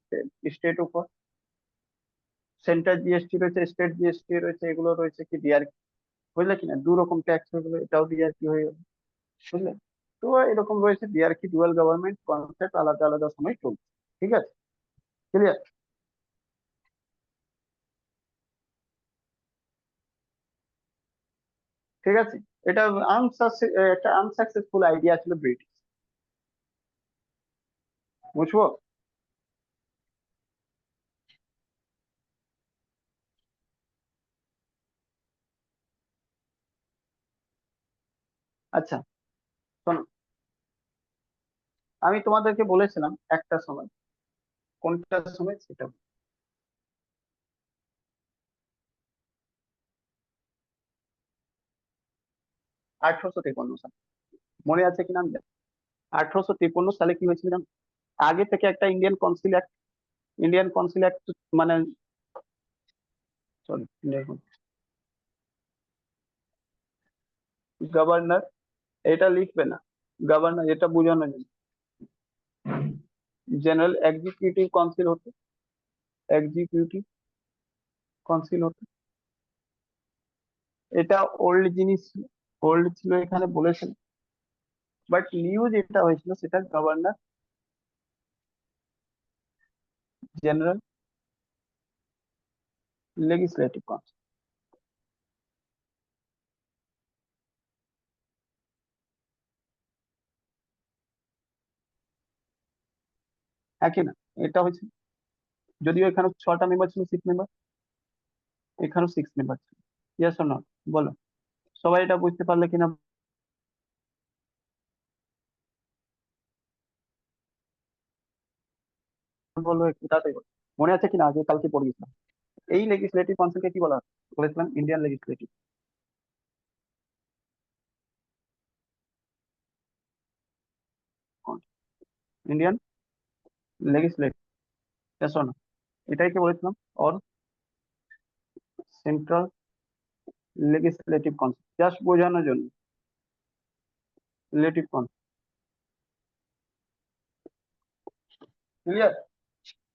স্টেট উপর, সেন্ট্রাল জিএসটি রয়েছে, স্টেট জিএসটি রয়েছে, এগুলো রয়েছে কি ডিআর বুঝলে কিনা, দু রকম ট্যাক্স হয়ে গেলো, এটাও ডিআরকি হয়ে গেল, বুঝলে। তো এরকম রয়েছে ডিআরকি ডুয়াল গভর্নমেন্ট কনসেপ্ট, আলাদা আলাদা সময় চলছে। ঠিক আছে, ক্লিয়ার? ঠিক আছে, এটা একটা আনসাকসেসফুল আইডিয়া ছিল ব্রিটিশ, বুঝবো। আচ্ছা, শোনো, আমি তোমাদেরকে বলেছিলাম একটা সময়, কোনটা সময় সেটা 1853 সাল, মনে আছে কিনা আমি জানি না। 1853 সালে কি হয়েছিল জানো? আগে থেকে একটা ইন্ডিয়ান কাউন্সিল অ্যাক্ট, মানে সরি, গভর্নর, এটা লিখবে না, গভর্নর এটা বোঝানো যায়, জেনারেল এক্সিকিউটিভ কাউন্সিল হতো, এক্সিকিউটিভ কাউন্সিল হতো। এটা ওল্ড জিনিস ছিল, ওল্ড ছিল, এখানে বলেছেন। বাট নিউ যেটা হয়েছিল সেটা গভর্নর জেনারেল লেজিসলেটিভ কাউন্সিল। হ্যাঁ কি না, এটা হয়েছে, যদিও এখানে 6টা মেম্বার ছিল, 6 মেম্বার, এখানেও 6 মেম্বার ছিল। ইয়েস অর নট, বলো। সবাই এটা বুঝতে পারলে কিনা বলো একটু তাড়াতাড়ি বলো। মনে আছে কিনা, আগে কালকে পড়িয়েছিলাম। এই লেজিসলেটিভ কাউন্সিলকে কি বলা হয়? বলেছিলাম Indian legislative, Indian legislative, yes or no, এটাই কি বলেছিলাম? Or central legislative council, just বোঝানোর জন্য, লেজিসলেটিভ কাউন্সিল। ক্লিয়ার?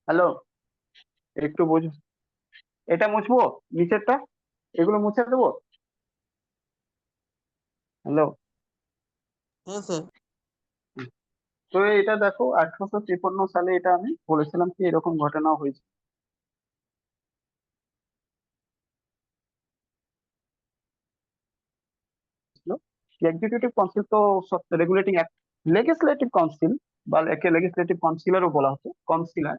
হ্যালো, একটু বোঝো। এটা মুছবো, নিচেরটা, এগুলো মুছে দেবো। হ্যালো, হ্যাঁ স্যার। তো এটা দেখো 1853 সালে এটা আমি বলেছিলাম কি এরকম ঘটনা হয়েছিল। এক্সিকিউটিভ কাউন্সিল তো রেগুলেটিং অ্যাক্ট, লেজিসলেটিভ কাউন্সিল বা একে লেজিসলেটিভ কাউন্সিলরও বলা হতো, কাউন্সিলর,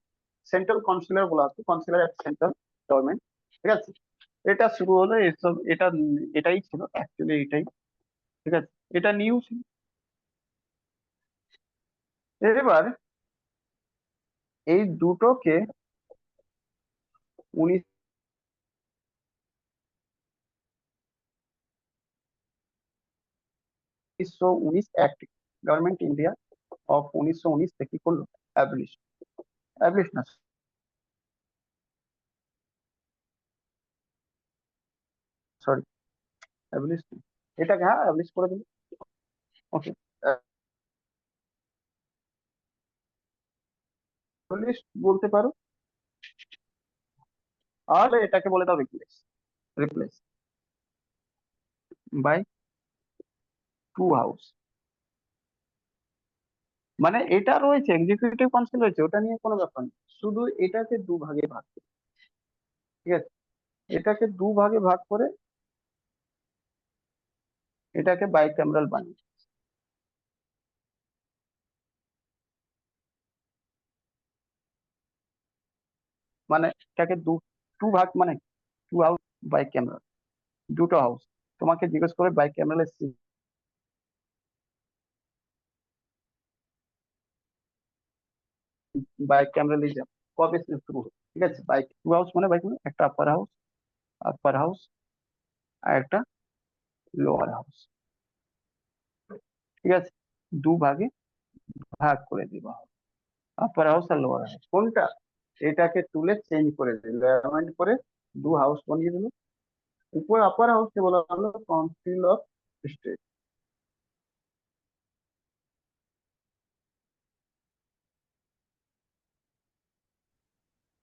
সেন্ট্রাল কাউন্সিলর বলা হতো, কাউন্সিলর অ্যাট সেন্ট্রাল গভর্নমেন্ট। ঠিক আছে, এটা শুরু হলো এসব, এটাই ছিল অ্যাকচুয়ালি, এটাই। ঠিক আছে, এটা নিউ ছিল। এবার এই দুটোকে 1919 অ্যাক্ট, গভর্নমেন্ট ইন্ডিয়া অফ 1919 থেকে কি করলো? অ্যাবলিশ, অ্যাবলিশ না, সরি, অ্যাবলিশ, এটাকে হ্যাঁ অ্যাবলিশ করে দিল। ওকে, অ্যাবলিশ বলতে পারো, আর এটাকে বলে দাও replace, replace by two house. মানে এটা রয়েছে, এক্সিকিউটিভ কাউন্সিল রয়েছে, ওটা নিয়ে কোনো ব্যাপার নেই, শুধু এটাকে দুভাগে ভাগ করে, ঠিক আছে, এটাকে দুভাগে ভাগ করে এটাকে বাইক্যামেরাল বানিয়ে, মানে এটাকে টু ভাগ, মানে টু হাউস বাইক্যামেরাল, দুটো হাউস। তোমাকে জিজ্ঞেস করে বাইক্যামেরাল বাইক্যামেরালিজম কবে শুরু হলো? ঠিক আছে, বাইক টু হাউস মানে বাইক, একটা আপার হাউস আর একটা লোয়ার হাউস। ঠিক আছে, দুভাগে ভাগ করে দেওয়া হবে, আপার হাউস আর লোয়ার হাউস। কোনটা? এটাকে তুলে চেঞ্জ করে দিল, অ্যামেন্ড করে দু হাউস বানিয়ে দিল। উপর আপার হাউসকে বলা হলো কাউন্সিল অফ স্টেট,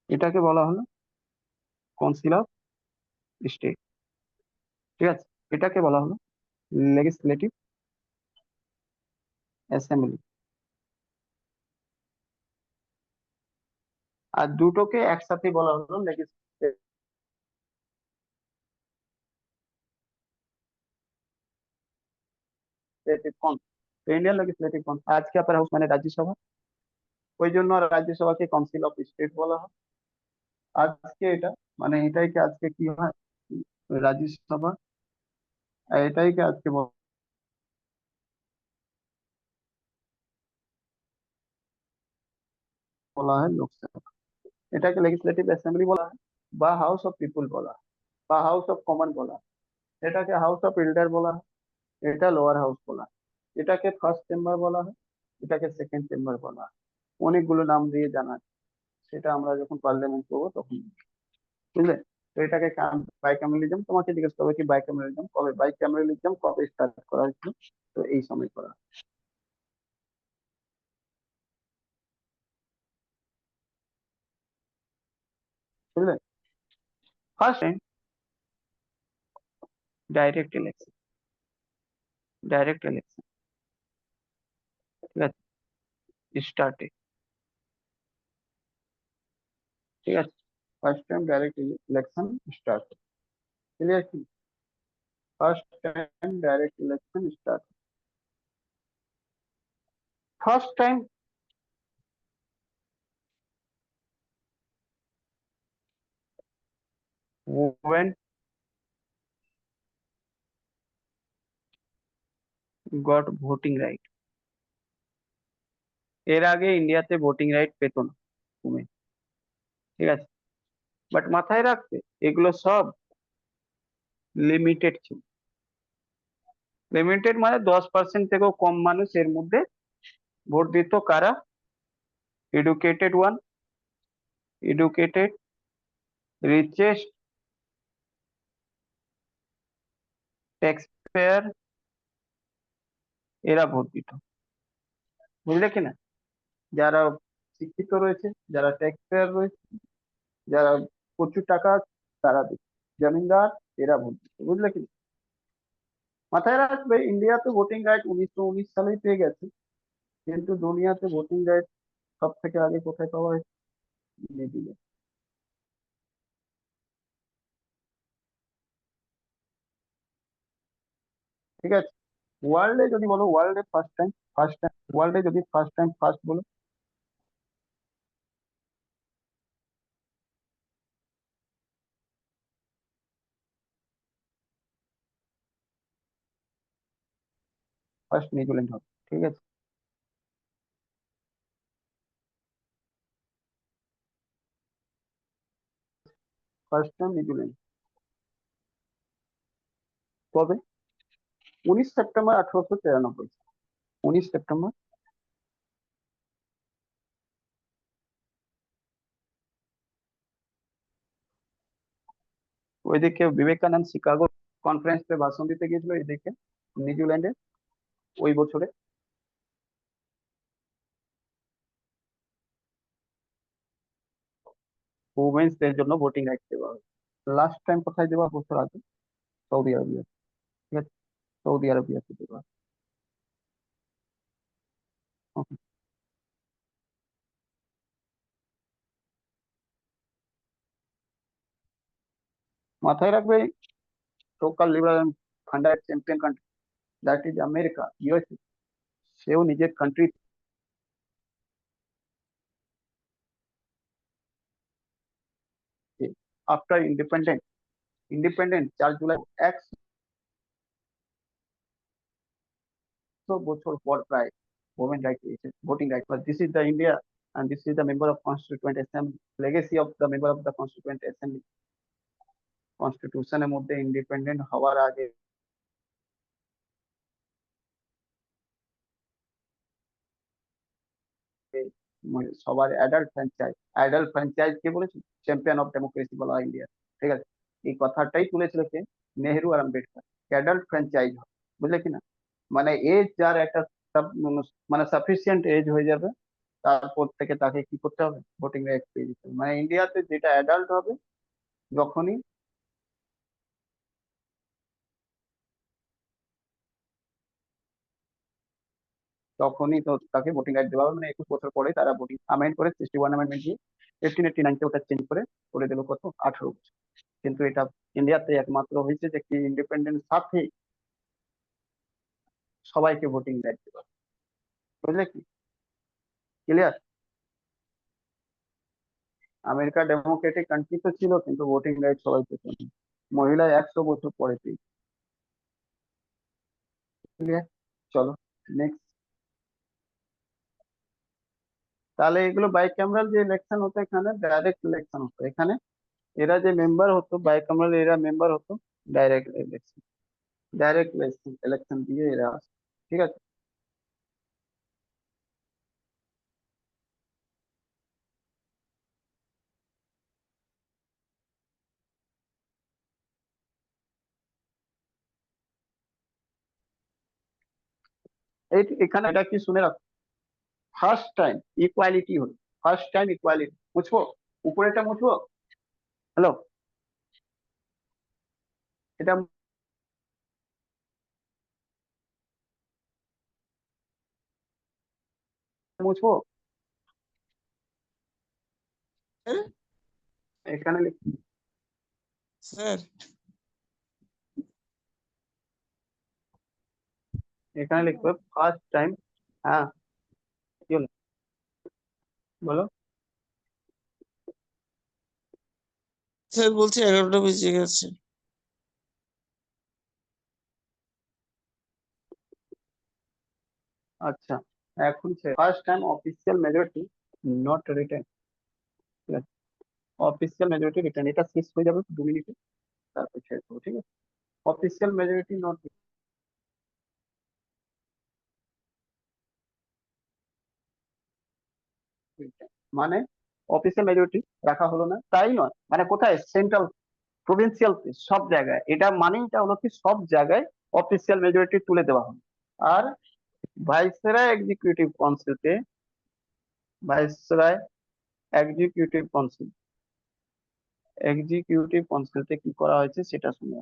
এটাকে বলা হলো কাউন্সিল অফ স্টেট। ঠিক আছে, এটাকে বলা হলো লেজিসলেটিভ অ্যাসেম্বলি। আর দুটোকে একসাথে বলা হলো legislative council. Indian legislative council আজকে আপার হাউস মানে রাজ্যসভা, ওই জন্য রাজ্যসভাকে কাউন্সিল অফ স্টেট বলা হয়। আজকে এটা মানে এটাইকে আজকে কি হয় রাজ্যসভা, আর এটাইকে আজকে বলা হয় লোকসভা। এটাকে লেজিসলেটিভ অ্যাসেম্বলি বলা হয়, বা হাউস অফ পিপুল বলা হয়, বা হাউস অফ কমন বলা হয়। এটাকে হাউস অফ এল্ডার বলা হয়, এটা লোয়ার হাউস বলা হয়। এটাকে ফার্স্ট চেম্বার বলা হয়, এটাকে সেকেন্ড চেম্বার বলা হয়। অনেকগুলো নাম দিয়ে জানা আছে, সেটা আমরা যখন পার্লামেন্ট করবো তখন বুঝলে। তো এটাকে বাইক্যামেরালিজম, তোমাকে জিজ্ঞেস করবে কি বাইক্যামেরালিজম কবে স্টার্ট করা হয়েছিল, তো এই সময় করা হয়। বুঝলে, first time direct election, direct election, ঠিক আছে, স্টার্টে, ঠিক আছে, first time direct election start, clear কি? First time direct election start, first time women got voting right। এর আগে ইন্ডিয়াতে ভোটিং রাইট পেত না women, ঠিক আছে, বাট মাথায় রাখতে এগুলো সব লিমিটেড ছিল। লিমিটেড মানে 10% থেকেও কম মানুষ এর মধ্যে ভোট দিত। কারা? Educated one, educated, richest, tax payer, এরা ভোট দিত, বুঝলে কিনা। যারা শিক্ষিত রয়েছে, যারা ট্যাক্স পেয়ার রয়েছে, যারা প্রচুর টাকা আছে, তারা দিত। জমিদার এরা ভোট দিত, বুঝলে কিনা। মাথায় রাখবে ইন্ডিয়াতে ভোটিং রাইট 1919 সালেই পেয়ে গেছে, কিন্তু দুনিয়াতে ভোটিং রাইট সব থেকে আগে কোথায় পাওয়া হয়েছে? মিডিলে, ঠিক আছে। ওয়ার্ল্ডে যদি বলো, ওয়ার্ল্ডে ফার্স্ট টাইম, ফার্স্ট টাইম ওয়ার্ল্ডে যদি ফার্স্ট টাইম ফার্স্ট বলো, ফার্স্ট নিউজিল্যান্ড হবে, ঠিক আছে। ফার্স্ট টাইম নিউজিল্যান্ড কবে? 19 সেপ্টেম্বর 1893, 19 সেপ্টেম্বর। ওইদিকে বিবেকানন্দ শিকাগো কনফারেন্সে ভাষণ দিতে গিয়েছিল, এদিকে নিউজিল্যান্ডে ওই বছরে। উমেন্সদের জন্য ভোটিং রাইট দেওয়া হয়। লাস্ট টাইম কোথায় দেওয়া? বছর আগে সৌদি আরবিয়া, ঠিক আছে, সৌদি আরবিয়াতে দেওয়া। Okay. মাথায় রাখবে local liberal funder champion country that is America, USA, সেও নিজের কান্ট্রি আফটার ইন্ডিপেন্ডেন্ট 4 জুলাই 100 বছর পর প্রায় women right পেয়েছে, voting right। But this is the India and this is the member of Constituent Assembly, legacy of the member of the Constituent Assembly। কনস্টিটিউশনের মধ্যে independent হওয়ার আগে সবার অ্যাডাল্ট ফ্র্যাঞ্চাইজ কে বলেছিল? Champion of democracy বলা হয় India, ঠিক আছে। এই কথাটাই তুলেছিল কে? নেহেরু আর আম্বেদকর। অ্যাডাল্ট ফ্র্যাঞ্চাইজ, বুঝলে কিনা। মানে এজ যার একটা মানে সাফিসিয়েন্ট এজ হয়ে যাবে, তারপর থেকে তাকে কি করতে হবে? ভোটিং রাইট পেয়ে দিতে হবে। মানে ইন্ডিয়াতে যেটা অ্যাডাল্ট হবে যখনই তখনই তো তাকে ভোটিং রাইট দেওয়া হবে, মানে 21 বছর পরে তারা ভোটিং অ্যামেন্ড করে 61 অ্যামেন্ডমেন্ট দিয়ে 1889 তে ওটা চেঞ্জ করে দিল কত 18 বছর। কিন্তু এটা ইন্ডিয়াতে একমাত্র হয়েছে যে কি ইন্ডিপেন্ডেন্স সাথে সবাইকে ভোটিং রাইট দেওয়া, বুঝলে কি ক্লিয়ার? আমেরিকা ডেমোক্রেটিক কান্ট্রি তো ছিল কিন্তু ভোটিং রাইট সবাই পেত না, মহিলা 100 বছর পরে পেয়ে। ক্লিয়ার? চলো নেক্সট। তাহলে এগুলো বাইক্যামেরাল যে ইলেকশন হতো, এখানে ডাইরেক্ট ইলেকশন হতো, এখানে এরা যে মেম্বার হতো বাইক্যামেরাল এরা মেম্বার হতো direct election, direct election election দিয়ে এরা আসে। ঠিক আছে? এই এখানে এটা কি শুনে রাখো, ফার্স্ট টাইম ইকুয়ালিটি হলো, ফার্স্ট টাইম ইকুয়ালিটি। মুছবো উপরেটা, মুছবো? হ্যালো, এটা মুছবো? হ্যাঁ এখানে স্যার, এখানে লিখবো ফার্স্ট টাইম। হ্যাঁ কি হলো বলো? স্যার বলছি 11টা বেজে গেছে। আচ্ছা, এখন first time official majority not written, ঠিক আছে? অফিসিয়াল মেজরিটি রিটেন, এটা শেষ হয়ে যাবে 2 মিনিটে, তারপর শেষ করবো, ঠিক আছে? অফিসিয়াল মেজরিটি নট রিটেন মানে অফিসিয়াল মেজরিটি রাখা হলো না তাই নয়, মানে কোথায় সেন্ট্রাল প্রভিন্সিয়াল সব জায়গায়, এটা মানেটা হলো কি সব জায়গায় অফিসিয়াল মেজরিটি তুলে দেওয়া হলো। আর ভাইসরয় এক্সিকিউটিভ কাউন্সিলকে, ভাইসরয় এক্সিকিউটিভ কাউন্সিল, এক্সিকিউটিভ কাউন্সিলতে কি করা হয়েছে সেটা শুনে।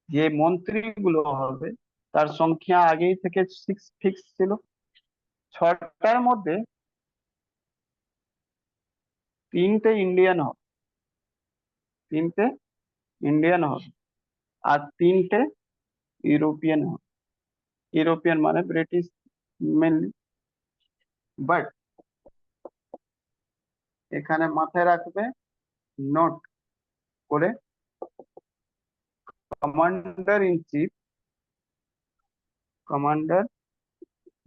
যে মন্ত্রীগুলো হবে তার সংখ্যা আগেই থেকে 6 ফিক্স ছিল, 6টার মধ্যে 3টে ইন্ডিয়ান হবে, 3টে ইন্ডিয়ান হবে, আর 3টে ইউরোপিয়ান হবে। ইউরোপিয়ান মানে ব্রিটিশ মেনলি। বাট এখানে মাথায় রাখবে, নোট করে, commander in chief, commander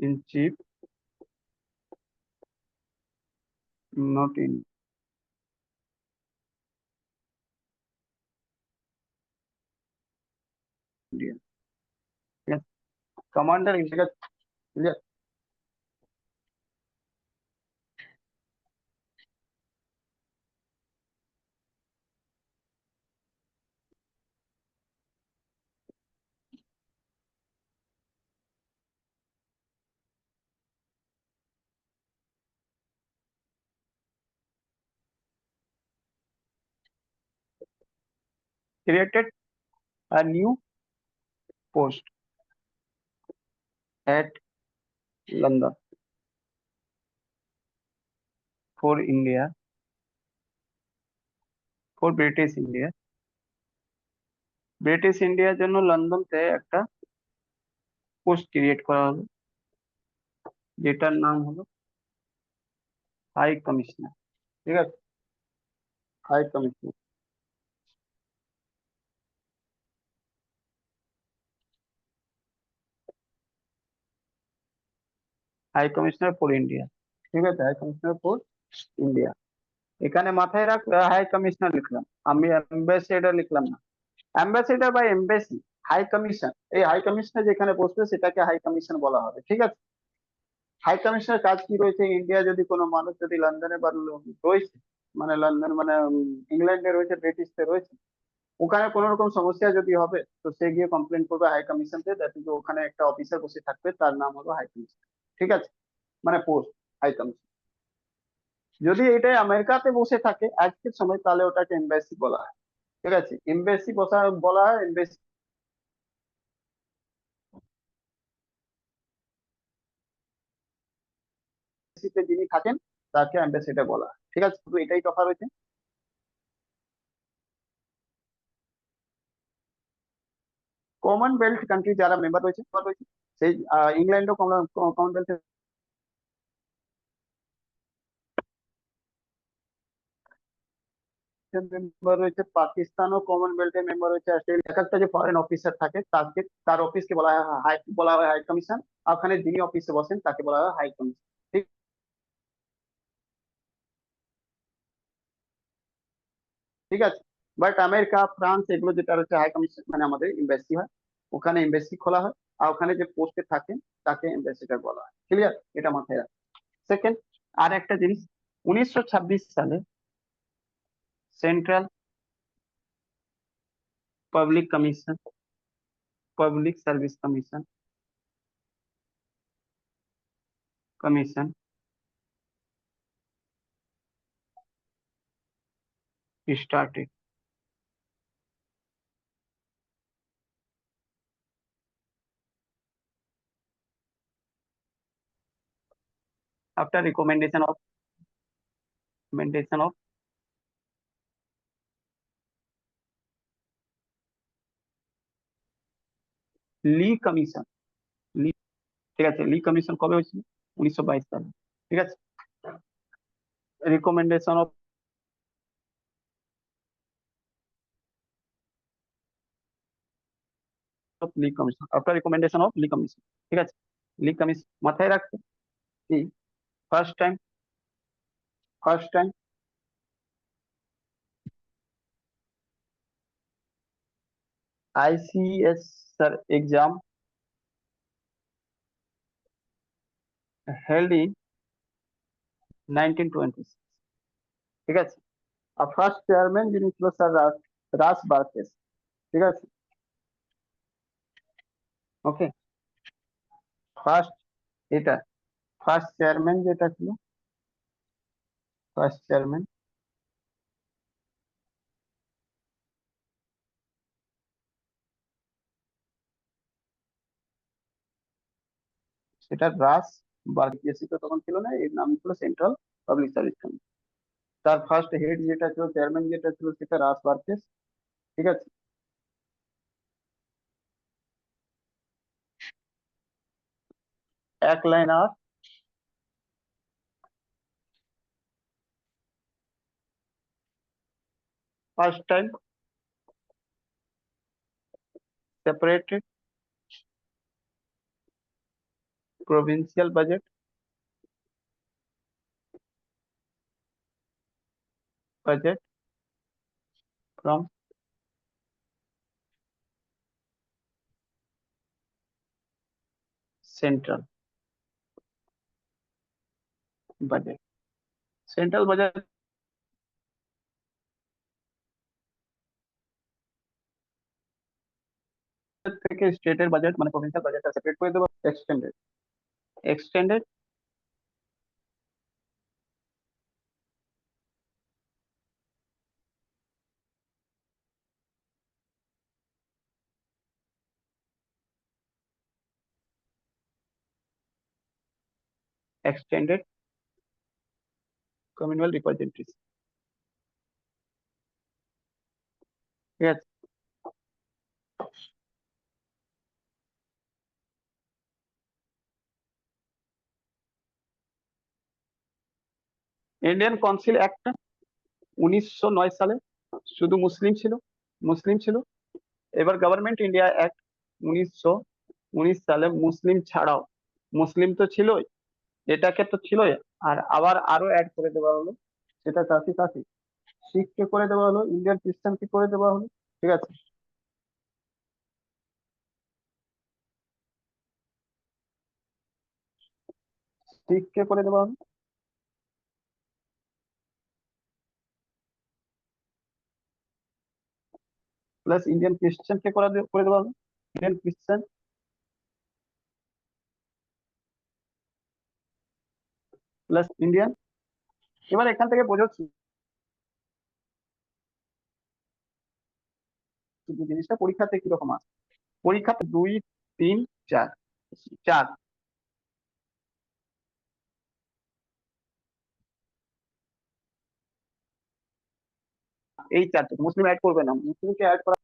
in chief not Indian, ঠিক আছে? কমান্ডার ইন, ঠিক আছে? Clear? Created a new post at London for India, for British India, British ইন্ডিয়ার জন্য লন্ডনতে একটা পোস্ট ক্রিয়েট করা হলো, যেটার নাম হলো হাই কমিশনার, ঠিক আছে? High commissioner, high commissioner for India, ঠিক আছে? High commissioner for India. এখানে মাথায় রাখ, হাই কমিশনার লিখলাম, আমি অ্যাম্বাসেডর লিখলাম না, অ্যাম্বাসেডর বা এমবেসি, হাই কমিশন, এই হাই কমিশনার যেখানে বসবে সেটাকে হাই কমিশন বলা হবে, ঠিক আছে? হাই কমিশনের কাজ কি রয়েছে, ইন্ডিয়া যদি কোনো মানুষ যদি লন্ডনে বা রয়েছে, মানে লন্ডন মানে ইংল্যান্ডে রয়েছে, ব্রিটিশে রয়েছে, ওখানে কোনো রকম সমস্যা যদি হবে তো সে গিয়ে কমপ্লেন করবে হাই কমিশনতে, যাতে ওখানে একটা অফিসার বসে থাকবে তার নাম হলো হাই কমিশন, ঠিক আছে? মানে পোস্ট হাই কমিশন। যদি এটাই আমেরিকাতে বসে থাকে আজকের সময় তাহলে ওটাকে এমবেসি বলা হয়, ঠিক আছে? এমবেসি বলা হয়, এমবেসি এম্বাসিতে যিনি থাকেন তাকে অ্যাম্বাসেডর বলা হয়। ঠিক আছে, শুধু এটাই তফাৎ রয়েছে। কমনওয়েলথ কান্ট্রি যারা মেম্বার রয়েছে সেই ইংল্যান্ডও কমনওয়েলথ মেম্বার রয়েছে, পাকিস্তানও কমনওয়েলথের মেম্বার রয়েছে, অস্ট্রেলিয়া। এক একটা যে ফরেন অফিসার থাকে তাকে তার অফিসকে বলা হয় হাই কমিশন। আর ওখানে যিনি অফিসে বসেন তাকে বলা হয় হাই কমিশন। ঠিক ঠিক আছে। বাট আমেরিকা, ফ্রান্স এগুলো যেটা রয়েছে হাই কমিশন মানে আমাদের এমবাসি হয়, ওখানে এমবাসি খোলা হয়। আর ওখানে যে পোস্টে থাকেন তাকে এম্বাসেডর বলা হয়। ক্লিয়ার, এটা মাথায় রাখ। সেকেন্ড, আর একটা জিনিস, 1926 সালে central public commission, public service commission started after recommendation of Lee commission. Lee, ঠিক আছে, লি কমিশন কবে হয়েছিল? 1922 সালে। ঠিক আছে, recommendation of Lee commission, after recommendation of Lee commission. ঠিক আছে, লি কমিশন মাথায় রাখতে কি first time ICS sir exam held in 1920। ঠিক আছে, আর ফার্স্ট চেয়ারম্যান যিনি ছিল স্যার রাস বার্কেস। ঠিক আছে, ওকে। ফার্স্ট, এটা ফার্স্ট চেয়ারম্যান যেটা ছিল, ফার্স্ট চেয়ারম্যান সেটা রাস বার্কেসি, তো তখন ছিল না, এর নাম ছিল সেন্ট্রাল পাবলিক সার্ভিস কমিশন। তার ফার্স্ট হেড যেটা ছিল, চেয়ারম্যান যেটা ছিল সেটা রাস বার্কেস। ঠিক আছে, এক লাইন আর first time separated provincial budget from central budget। Central budget থেকে স্টেটের বাজেট মানে প্রভিন্সিয়াল বাজেটটা সেপারেট করে দেবো। Extended extended communal representative. ঠিক আছে, ইন্ডিয়ান কাউন্সিল অ্যাক্ট 1909 সালে শুধু মুসলিম ছিল। এবার গভর্নমেন্ট ইন্ডিয়া অ্যাক্ট 1919 সালে মুসলিম ছাড়াও, মুসলিম তো ছিলই, এটাকে তো ছিলই, আর আবার আরো অ্যাড করে দেওয়া হলো, সেটা কাকে শিখকে করে দেওয়া হলো, ইন্ডিয়ান খ্রিস্টানকে করে দেওয়া হলো। ঠিক আছে, শিখকে করে দেওয়া হলো, প্লাস ইন্ডিয়ান খ্রিস্টানকে করে দেওয়া হলো, ইন্ডিয়ান খ্রিস্টান প্লাস ইন্ডিয়ান। এবার এখান থেকে বোঝাচ্ছি জিনিসটা পরীক্ষাতে কিরকম আসে। পরীক্ষাতে 2, 3, 4, 4 এই চারটে মুসলিম অ্যাড করবে না, মুসলিমকে অ্যাড করা